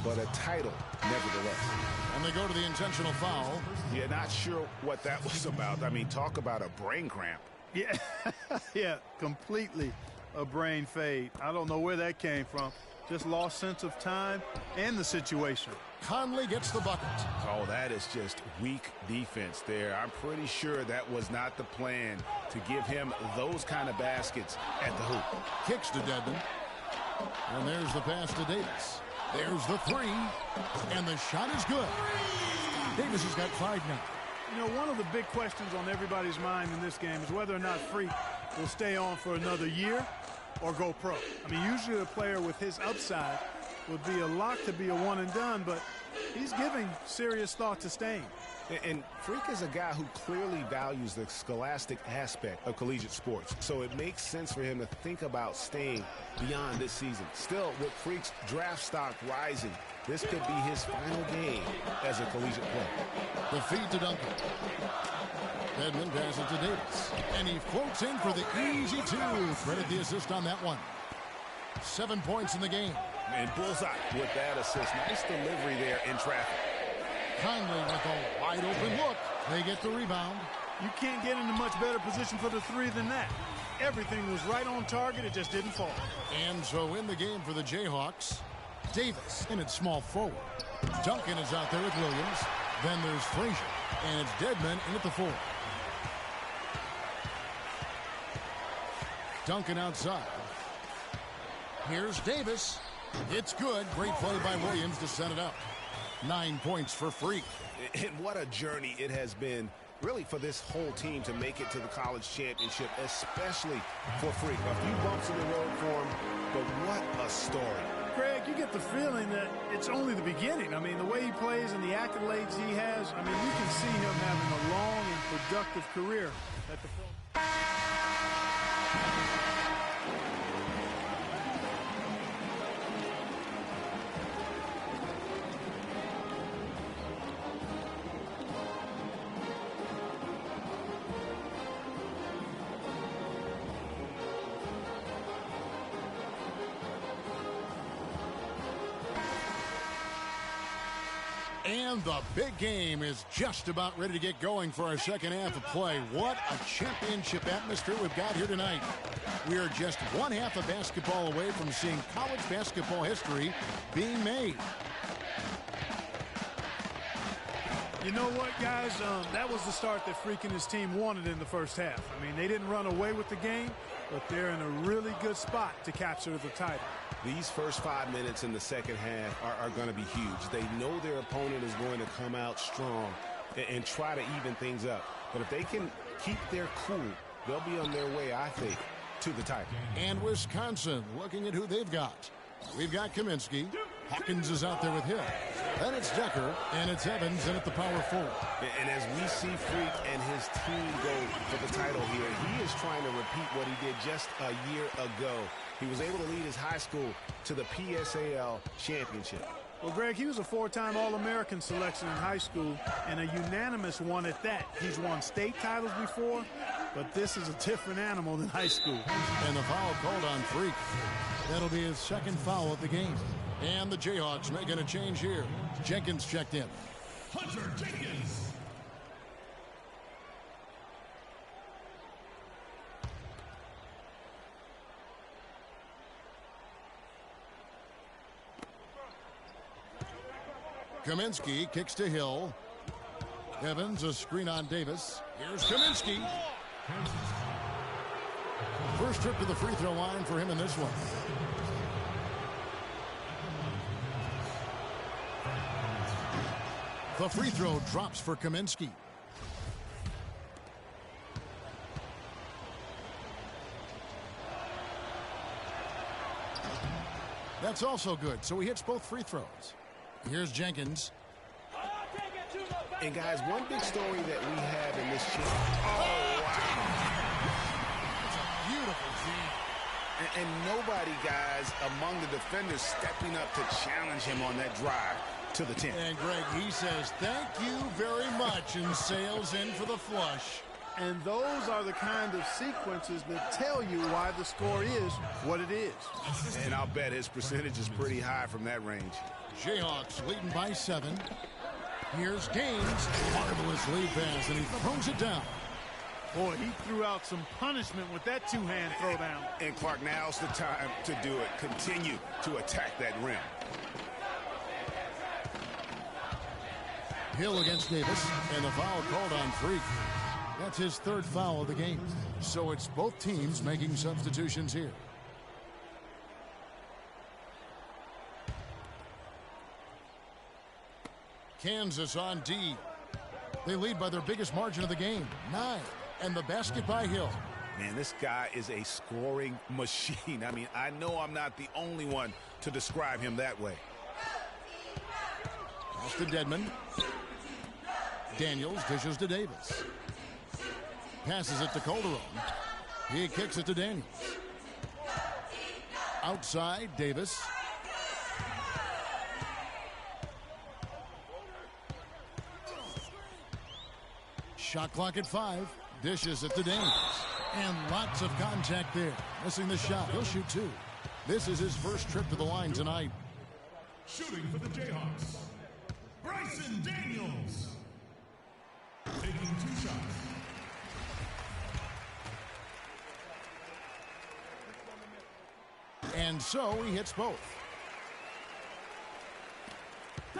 but a title nevertheless. And they go to the intentional foul. Yeah, not sure what that was about. I mean, talk about a brain cramp. Yeah, yeah, completely a brain fade. I don't know where that came from. Just lost sense of time and the situation. Conley gets the bucket. Oh, that is just weak defense there. I'm pretty sure that was not the plan to give him those kind of baskets at the hoop. Kicks to Dedmon. And there's the pass to Davis. There's the 3. And the shot is good. Davis has got 5 now. You know, one of the big questions on everybody's mind in this game is whether or not Freak will stay on for another year or go pro. I mean, usually a player with his upside would be a lock to be a one and done, but he's giving serious thought to staying. And Freak is a guy who clearly values the scholastic aspect of collegiate sports, so it makes sense for him to think about staying beyond this season. Still, with Freak's draft stock rising, this could be his final game as a collegiate player. The feed to Duncan. Dedmon passes to Davis. And he floats in for the easy 2. Credit the assist on that one. 7 points in the game. And bullseye with that assist. Nice delivery there in traffic. Conley with a wide open look. They get the rebound. You can't get in a much better position for the 3 than that. Everything was right on target. It just didn't fall. And so in the game for the Jayhawks, Davis in at small forward. Duncan is out there with Williams. Then there's Frazier. And it's Dedmon in at the 4. Duncan outside. Here's Davis. It's good. Great play by Williams to set it up. 9 points for Freak. And what a journey it has been, really, for this whole team to make it to the college championship, especially for Freak. A few bumps in the road for him, but what a story. Greg, you get the feeling that it's only the beginning. I mean, the way he plays and the accolades he has, I mean, you can see him having a long and productive career at the pro. And the big game is just about ready to get going for our second half of play. What a championship atmosphere we've got here tonight. We are just one half of basketball away from seeing college basketball history being made. You know what, guys? That was the start that Freak and his team wanted in the first half. I mean, they didn't run away with the game, but they're in a really good spot to capture the title. These first 5 minutes in the second half are going to be huge. They know their opponent is going to come out strong and try to even things up. But if they can keep their cool, they'll be on their way, I think, to the title. And Wisconsin looking at who they've got. We've got Kaminsky. Hawkins is out there with him. Then it's Decker, and it's Evans in at the power forward. And as we see Freak and his team go for the title here, he is trying to repeat what he did just a year ago. He was able to lead his high school to the PSAL championship. Well, Greg, he was a 4-time All-American selection in high school and a unanimous one at that. He's won state titles before, but this is a different animal than high school. And the foul called on Freak. That'll be his second foul of the game. And the Jayhawks making a change here. Jenkins checked in. Hunter Jenkins. Kaminsky kicks to Hill. Evans, a screen on Davis. Here's Kaminsky. First trip to the free throw line for him in this one. The free throw drops for Kaminsky. That's also good, so he hits both free throws. Here's Jenkins. And guys, one big story that we have in this championship. Oh, wow. That's a beautiful feed. And nobody, guys, among the defenders stepping up to challenge him on that drive to the 10. And Greg, he says, thank you very much, and sails in for the flush. And those are the kind of sequences that tell you why the score is what it is. And I'll bet his percentage is pretty high from that range. Jayhawks leading by 7. Here's Gaines. Marvelous lead pass, and he throws it down. Boy, he threw out some punishment with that two-hand throwdown. And Clark, now's the time to do it. Continue to attack that rim. Hill against Davis, and the foul called on Freak. That's his third foul of the game. So it's both teams making substitutions here. Kansas on D. They lead by their biggest margin of the game, 9. And the basket by Hill. Man, this guy is a scoring machine. I mean, I know I'm not the only one to describe him that way. Pass to Dedmon. Daniels dishes to Davis. Passes it to Calderon. He kicks it to Daniels. Outside, Davis. Shot clock at 5. Dishes it to Daniels. And lots of contact there. Missing the shot. He'll shoot 2. This is his first trip to the line tonight. Shooting for the Jayhawks, Bryson Daniels. Taking 2 shots. And so he hits both.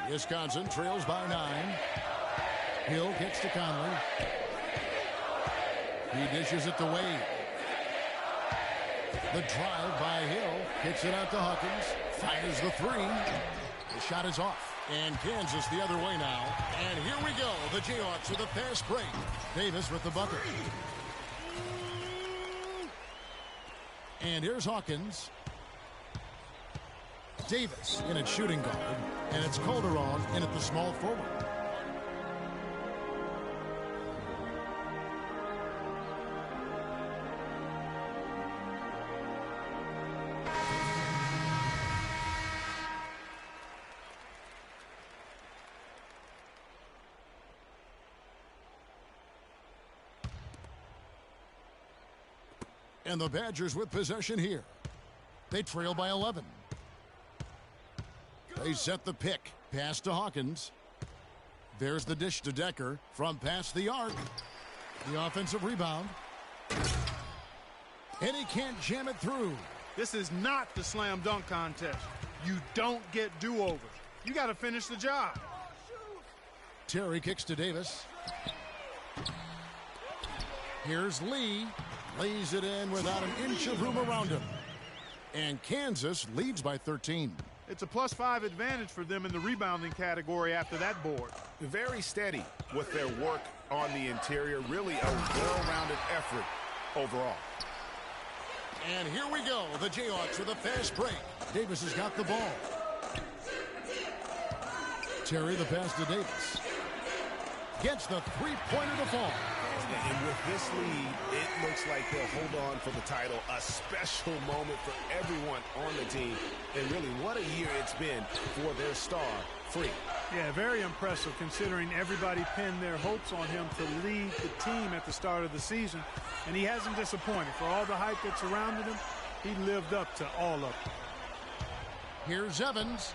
Wisconsin trails by 9. Hill kicks to Conley. He dishes it to Wade. The drive by Hill. Kicks it out to Hawkins. Fires the 3. The shot is off. And Kansas the other way now. And here we go. The Jayhawks with a fast break. Davis with the bucket. And here's Hawkins. Davis in at shooting guard. And it's Calderon in at the small forward. And the Badgers with possession here. They trail by 11. They set the pick. Pass to Hawkins. There's the dish to Decker from past the arc. The offensive rebound. And he can't jam it through. This is not the slam dunk contest. You don't get do-overs. You got to finish the job. Terry kicks to Davis. Here's Lee. Lays it in without an inch of room around him. And Kansas leads by 13. It's a +5 advantage for them in the rebounding category after that board. Very steady with their work on the interior. Really a well-rounded effort overall. And here we go. The Jayhawks with a fast break. Davis has got the ball. Terry the pass to Davis. Gets the three-pointer to fall. And with this lead, it looks like they'll hold on for the title. A special moment for everyone on the team. And really, what a year it's been for their star, Free. Yeah, very impressive considering everybody pinned their hopes on him to lead the team at the start of the season. And he hasn't disappointed. For all the hype that surrounded him, he lived up to all of it. Here's Evans.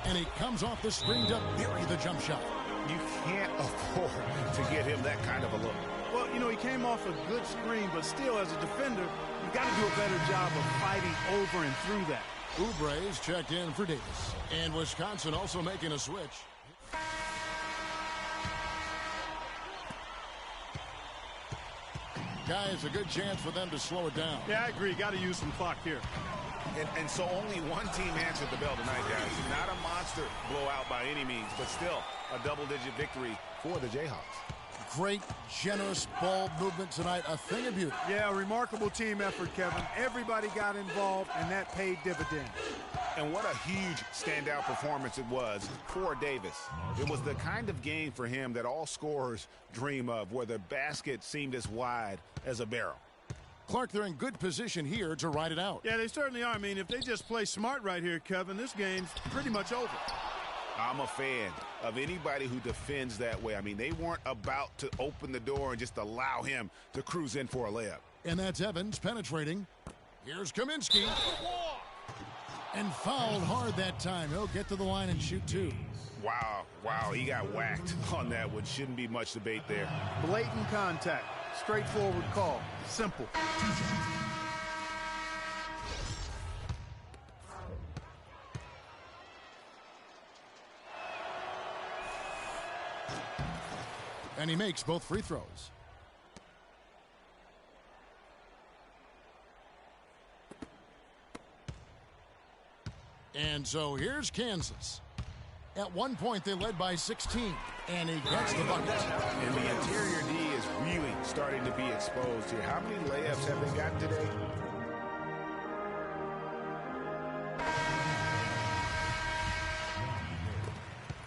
And he comes off the screen to bury the jump shot. You can't afford to get him that kind of a look. Well, you know, he came off a good screen, but still, as a defender, you got to do a better job of fighting over and through that. Oubre's checked in for Davis. And Wisconsin also making a switch. Guys, a good chance for them to slow it down. Yeah, I agree. Got to use some clock here. And so only one team answered the bell tonight, guys. Not a monster blowout by any means, but still a double-digit victory for the Jayhawks. Great, generous ball movement tonight. A thing of beauty. Yeah, a remarkable team effort, Kevin. Everybody got involved, and that paid dividends. And what a huge standout performance it was for Davis. It was the kind of game for him that all scorers dream of, where the basket seemed as wide as a barrel. Clark, they're in good position here to ride it out. Yeah, they certainly are. I mean, if they just play smart right here, Kevin, this game's pretty much over. I'm a fan of anybody who defends that way. I mean, they weren't about to open the door and just allow him to cruise in for a layup. And that's Evans penetrating. Here's Kaminsky. And fouled hard that time. He'll get to the line and shoot two. Wow, he got whacked on that one. Shouldn't be much debate there. Blatant contact. Straightforward call. Simple. And he makes both free throws. And so here's Kansas. At one point, they led by 16, and he gets the bucket. And the interior D is really starting to be exposed here. How many layups have they got today?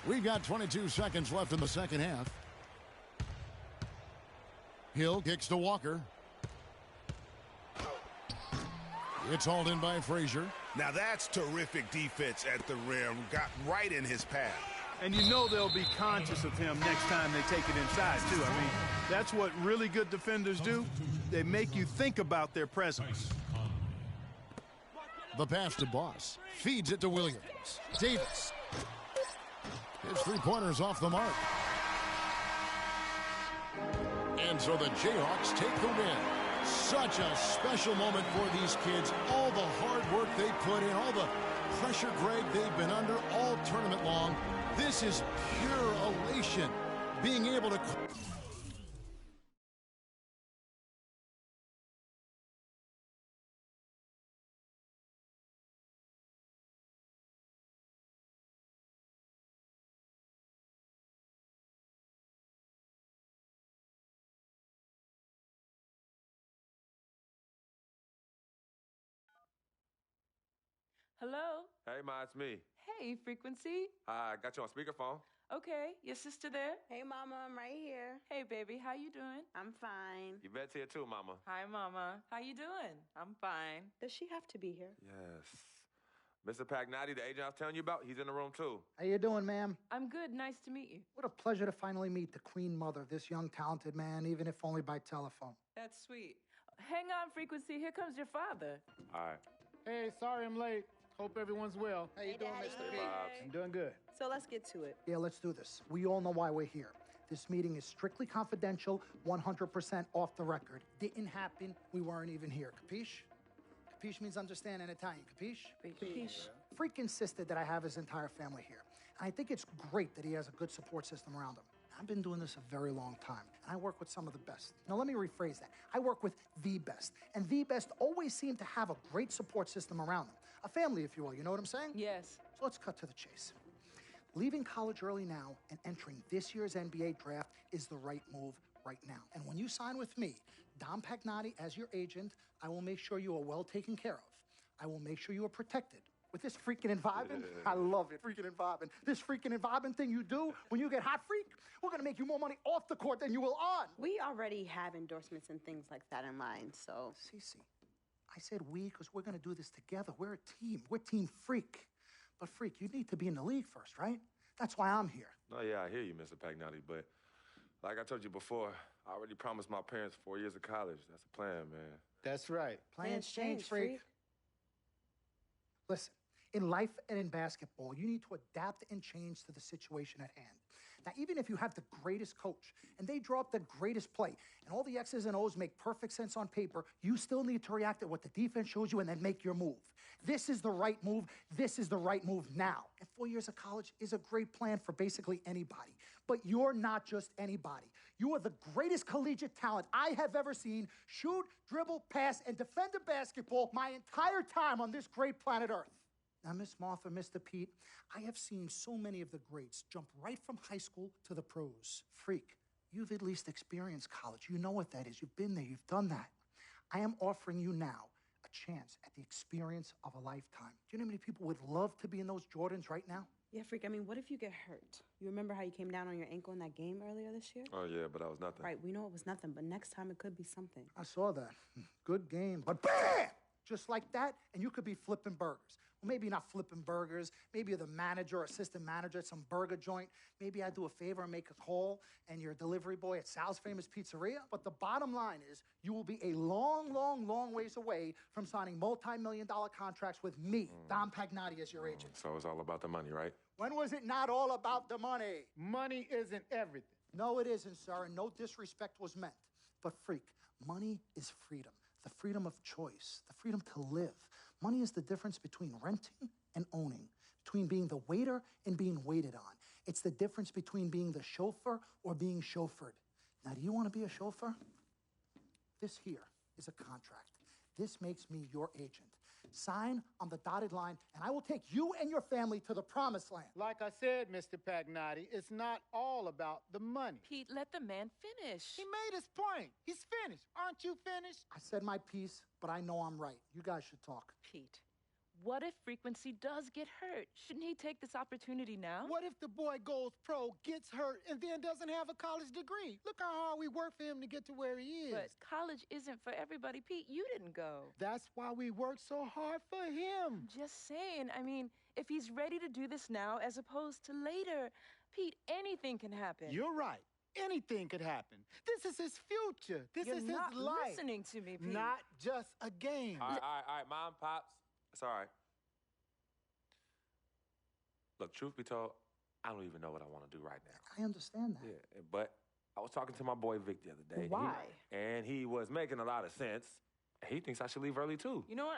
We've got 22 seconds left in the second half. Hill kicks to Walker. It's hauled in by Frazier. Now that's terrific defense at the rim. Got right in his path. And you know they'll be conscious of him next time they take it inside, too. I mean, that's what really good defenders do. They make you think about their presence. The pass to Boss. Feeds it to Williams. Davis. His three-pointer's off the mark. And so the Jayhawks take the win. Such a special moment for these kids. All the hard work they put in, all the pressure, Greg, they've been under all tournament long. This is pure elation. Being able to... Hello? Hey, Ma, it's me. Hey, Frequency. I got you on speakerphone. Okay, your sister there? Hey, Mama, I'm right here. Hey, baby, how you doing? I'm fine. Yvette's here too, Mama. Hi, Mama. How you doing? I'm fine. Does she have to be here? Yes. Mr. Pagnotti, the agent I was telling you about, he's in the room too. How you doing, ma'am? I'm good. Nice to meet you. What a pleasure to finally meet the queen mother of this young, talented man, even if only by telephone. That's sweet. Hang on, Frequency. Here comes your father. All right. Hey, sorry I'm late. Hope everyone's well. How you doing, Mr. P? I'm doing good. So let's get to it. Yeah, let's do this. We all know why we're here. This meeting is strictly confidential, 100% off the record. Didn't happen. We weren't even here. Capiche? Capiche means understand in Italian. Capiche? Capiche. Freak insisted that I have his entire family here. And I think it's great that he has a good support system around him. I've been doing this a very long time, and I work with some of the best. Now, let me rephrase that. I work with the best, and the best always seem to have a great support system around them. A family, if you will. You know what I'm saying? Yes. So let's cut to the chase. Leaving college early now and entering this year's NBA draft is the right move right now. And when you sign with me, Dom Pagnotti, as your agent, I will make sure you are well taken care of. I will make sure you are protected. With this freaking environment, I love it, freaking environment. This freaking environment thing you do when you get hot, freak, we're gonna make you more money off the court than you will on. We already have endorsements and things like that in line, so. Cece, I said we because we're gonna do this together. We're a team. We're Team Freak. But Freak, you need to be in the league first, right? That's why I'm here. No, yeah, I hear you, Mr. Pagnotti, but like I told you before, I already promised my parents 4 years of college. That's the plan, man. That's right. Plans change, Freak. Listen, in life and in basketball, you need to adapt and change to the situation at hand. Now, even if you have the greatest coach and they draw up the greatest play and all the X's and O's make perfect sense on paper, you still need to react to what the defense shows you and then make your move. This is the right move. This is the right move now. And 4 years of college is a great plan for basically anybody. But you're not just anybody. You are the greatest collegiate talent I have ever seen shoot, dribble, pass, and defend a basketball my entire time on this great planet Earth. Now, Miss Martha, Mr. Pete, I have seen so many of the greats jump right from high school to the pros. Freak, you've at least experienced college. You know what that is. You've been there. You've done that. I am offering you now a chance at the experience of a lifetime. Do you know how many people would love to be in those Jordans right now? Yeah, Freak, I mean, what if you get hurt? You remember how you came down on your ankle in that game earlier this year? Oh, yeah, but that was nothing. Right, we know it was nothing, but next time it could be something. I saw that. Good game. But bam! Just like that, and you could be flipping burgers. Well, maybe not flipping burgers. Maybe you're the manager or assistant manager at some burger joint. Maybe I do a favor and make a call, and you're a delivery boy at Sal's Famous Pizzeria. But the bottom line is you will be a long, long, long ways away from signing multi-million-dollar contracts with me, Dom Pagnotti, as your agent. So it's all about the money, right? When was it not all about the money? Money isn't everything. No, it isn't, sir, and no disrespect was meant. But, Freak, money is freedom. The freedom of choice, the freedom to live. Money is the difference between renting and owning, between being the waiter and being waited on. It's the difference between being the chauffeur or being chauffeured. Now, do you want to be a chauffeur? This here is a contract. This makes me your agent. Sign on the dotted line, and I will take you and your family to the promised land. Like I said, Mr. Pagnotti, it's not all about the money. Pete, let the man finish. He made his point. He's finished. Aren't you finished? I said my piece, but I know I'm right. You guys should talk. Pete, what if Frequency does get hurt? Shouldn't he take this opportunity now? What if the boy goes pro, gets hurt, and then doesn't have a college degree? Look how hard we work for him to get to where he is. But college isn't for everybody. Pete, you didn't go. That's why we work so hard for him. Just saying. I mean, if he's ready to do this now as opposed to later, Pete, anything can happen. You're right. Anything could happen. This is his future. This is his life. You're not listening to me, Pete. Not just a game. All right, Mom, Pops. It's all right. Look, truth be told, I don't even know what I want to do right now. I understand that. Yeah, but I was talking to my boy Vic the other day. Why? And he was making a lot of sense. He thinks I should leave early, too. You know what?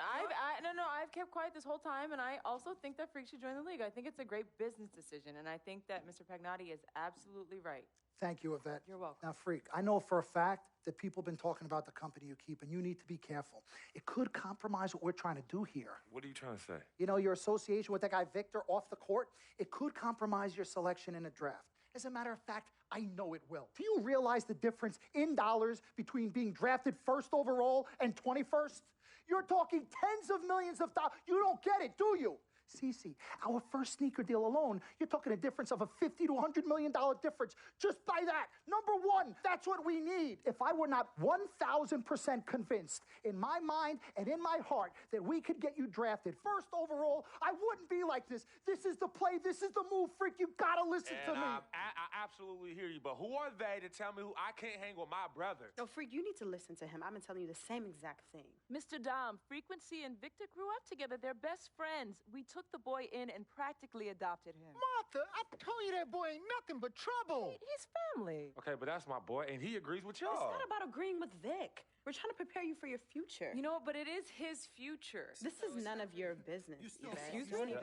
I've kept quiet this whole time, and I also think that Freak should join the league. I think it's a great business decision, and I think that Mr. Pagnotti is absolutely right. Thank you, Yvette. You're welcome. Now, Freak, I know for a fact that people have been talking about the company you keep, and you need to be careful. It could compromise what we're trying to do here. What are you trying to say? You know, your association with that guy Victor off the court, it could compromise your selection in a draft. As a matter of fact, I know it will. Do you realize the difference in dollars between being drafted first overall and 21st? You're talking tens of millions of dollars. You don't get it, do you? Cece, our first sneaker deal alone, you're talking a difference of a $50 to $100 million difference just by that. Number one, that's what we need. If I were not 1,000% convinced in my mind and in my heart that we could get you drafted first overall, I wouldn't be like this. This is the play. This is the move, Freak. You gotta listen to me. I absolutely hear you, but who are they to tell me who I can't hang with my brother? No, Freak, you need to listen to him. I've been telling you the same exact thing. Mr. Dom, Frequency and Victor grew up together. They're best friends. We took the boy in and practically adopted him. Martha, I told you that boy ain't nothing but trouble. He's family. Okay, but that's my boy, and he agrees with y'all. It's not about agreeing with Vic. We're trying to prepare you for your future. You know, but it is his future. This is none of your business. Excuse me?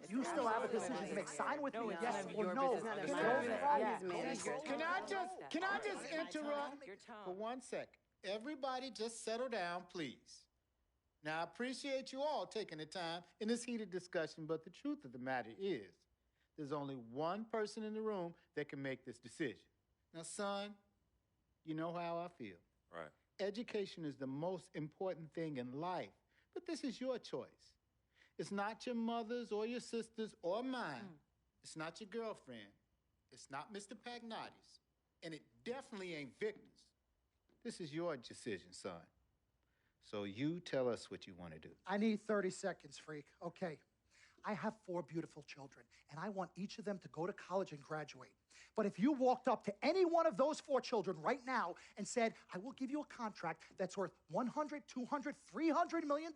You still have a decision to make. Sign with me, yes or no. no. Can I just interrupt for 1 second? Everybody just settle down, please. Now, I appreciate you all taking the time in this heated discussion, but the truth of the matter is there's only one person in the room that can make this decision. Now, son, you know how I feel. Right. Education is the most important thing in life, but this is your choice. It's not your mother's or your sister's or mine. It's not your girlfriend. It's not Mr. Pagnotti's. And it definitely ain't Victor's. This is your decision, son. So you tell us what you want to do. I need 30 seconds, Freak. Okay. I have 4 beautiful children, and I want each of them to go to college and graduate. But if you walked up to any one of those 4 children right now and said, I will give you a contract that's worth $100, $200, $300 million,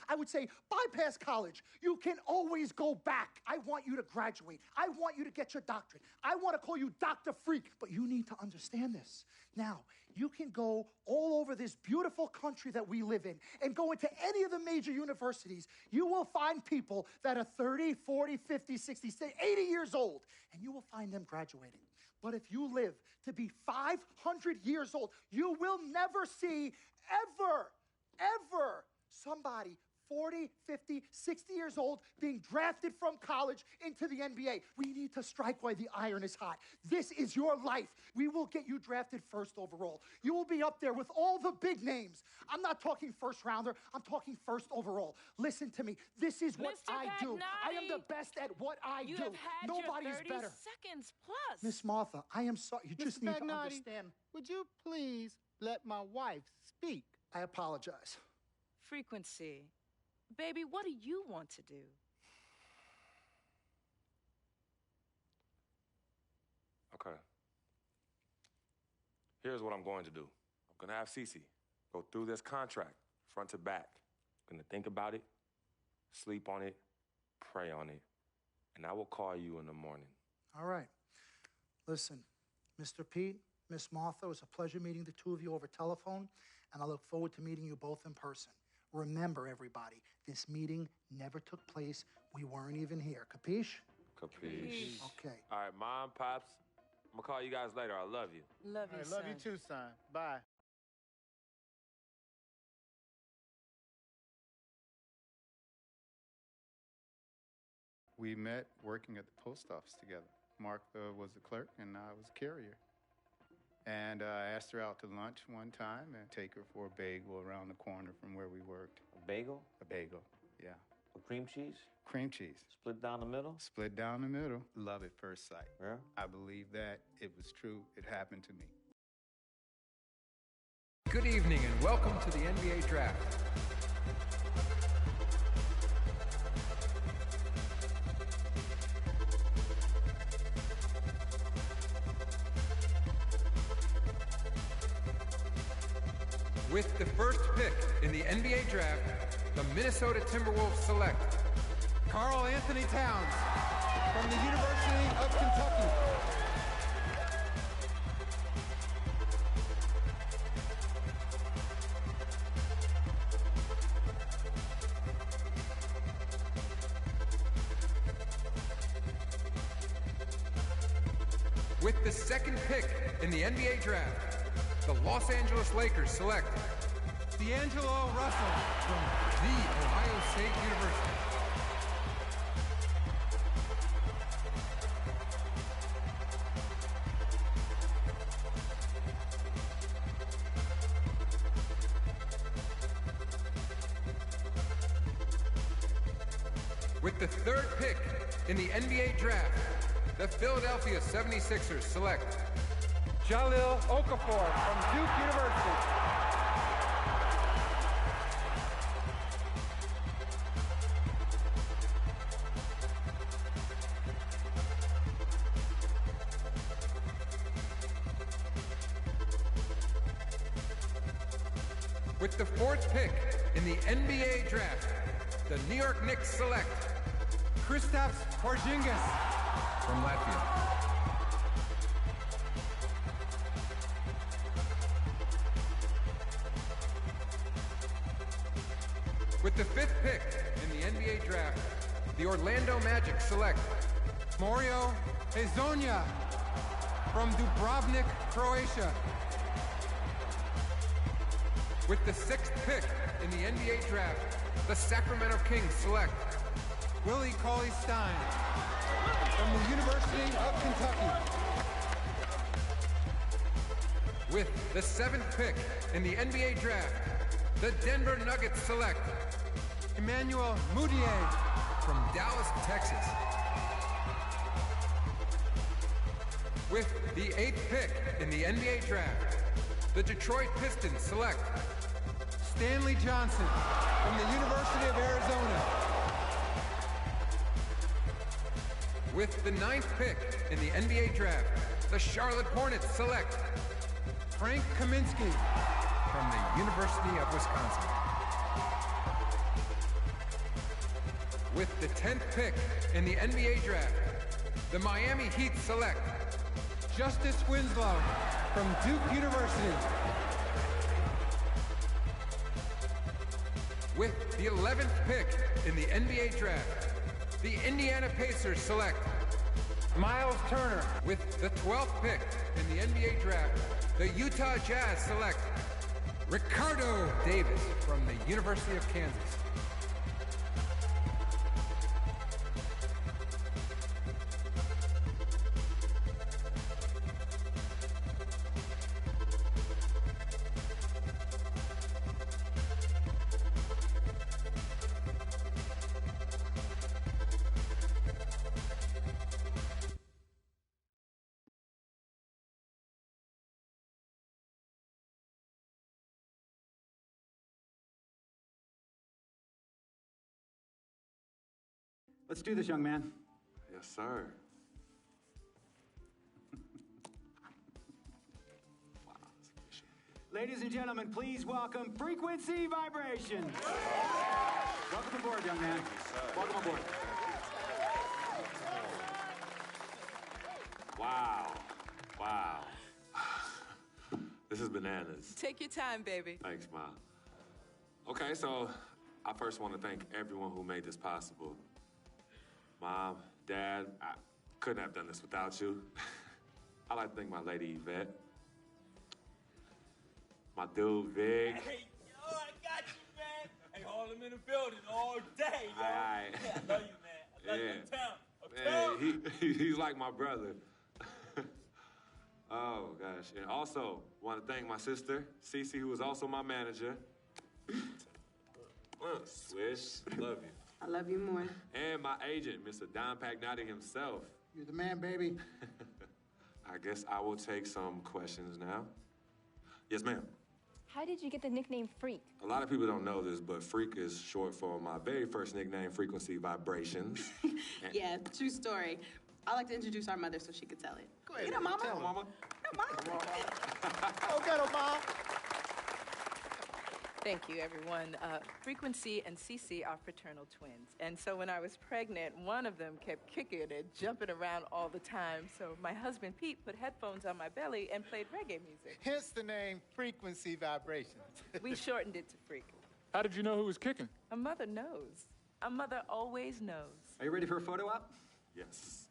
I would say, bypass college. You can always go back. I want you to graduate. I want you to get your doctorate. I want to call you Dr. Freak, but you need to understand this. Now, you can go all over this beautiful country that we live in and go into any of the major universities. You will find people that are 30, 40, 50, 60, 80 years old, and you will find them graduating. But if you live to be 500 years old, you will never see ever somebody 40, 50, 60 years old being drafted from college into the NBA. We need to strike while the iron is hot. This is your life. We will get you drafted first overall. You will be up there with all the big names. I'm not talking first rounder. I'm talking first overall. Listen to me. This is what I do. I am the best at what I do. You have had Nobody your 30 is better. seconds plus. Miss Martha, I am sorry. You just need to Pagnotti, understand. Would you please let my wife speak? I apologize. Frequency. Baby, what do you want to do? Okay. Here's what I'm going to do. I'm going to have Cece go through this contract front to back. I'm going to think about it, sleep on it, pray on it, and I will call you in the morning. All right. Listen, Mr. Pete, Miss Martha, it was a pleasure meeting the two of you over telephone, and I look forward to meeting you both in person. Remember, everybody, this meeting never took place. We weren't even here. Capiche? Capiche. Okay. All right, Mom, Pops, I'm going to call you guys later. I love you. Love you, son. Love you too, son. Bye. We met working at the post office together. Martha was the clerk, and I was a carrier. And I asked her out to lunch one time and take her for a bagel around the corner from where we worked. A bagel? A bagel, yeah. With cream cheese? Cream cheese. Split down the middle? Split down the middle. Love at first sight. Yeah? I believe that. It was true. It happened to me. Good evening and welcome to the NBA Draft. With the first pick in the NBA Draft, the Minnesota Timberwolves select Karl Anthony Towns from the University of Kentucky. With the second pick in the NBA Draft, the Los Angeles Lakers select D'Angelo Russell from The Ohio State University. With the third pick in the NBA draft, the Philadelphia 76ers select Jahlil Okafor from Duke University. With the fourth pick in the NBA draft, the New York Knicks select Kristaps Porzingis from Latvia. With the fifth pick in the NBA draft, the Orlando Magic select Mario Hezonja from Dubrovnik, Croatia. With the sixth pick in the NBA draft, the Sacramento Kings select Willie Cauley-Stein from the University of Kentucky. With the seventh pick in the NBA draft, the Denver Nuggets select Emmanuel Mudiay from Dallas, Texas. With the eighth pick in the NBA draft, the Detroit Pistons select Stanley Johnson from the University of Arizona. With the ninth pick in the NBA draft, the Charlotte Hornets select Frank Kaminsky from the University of Wisconsin. With the 10th pick in the NBA draft, the Miami Heat select Justice Winslow from Duke University. With the 11th pick in the NBA draft, the Indiana Pacers select Miles Turner. With the 12th pick in the NBA draft, the Utah Jazz select Ricardo Davis from the University of Kansas. Let's do this, young man. Yes, sir. Ladies and gentlemen, please welcome Frequency Vibration. Welcome aboard, young man. Welcome aboard. Wow. Wow. This is bananas. Take your time, baby. Thanks, Ma. Okay, so I first want to thank everyone who made this possible. Mom, Dad, I couldn't have done this without you. I'd like to thank my lady Yvette. My dude, Vic. Hey, yo, I got you, man. Hey, Harlem in the building all day, yo. Aye. Yeah, I love you, man. I love you in town. Hey, he's like my brother. Oh, gosh. And also, want to thank my sister, Cece, who is also my manager. Swish, love you. I love you more. And my agent, Mr. Don Pagnotti himself. You're the man, baby. I guess I will take some questions now. Yes, ma'am. How did you get the nickname Freak? A lot of people don't know this, but Freak is short for my very first nickname, Frequency Vibrations. Yeah, true story. I like to introduce our mother so she could tell it. Go ahead. You know, Mama. Tell her. Mama. You know, Mama. Go get her, Mom. Thank you, everyone. Frequency and Cece are fraternal twins. And so when I was pregnant, one of them kept kicking and jumping around all the time. So my husband, Pete, put headphones on my belly and played reggae music. Hence the name Frequency Vibrations. We shortened it to Freak. How did you know who was kicking? A mother knows. A mother always knows. Are you ready for a photo op? Yes.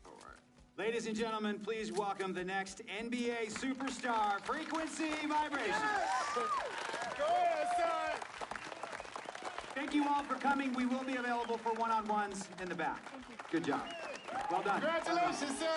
All right. Ladies and gentlemen, please welcome the next NBA superstar, Frequency Vibration. Go ahead, son. Thank you all for coming. We will be available for one-on-ones in the back. Good job. Well done. Congratulations, son.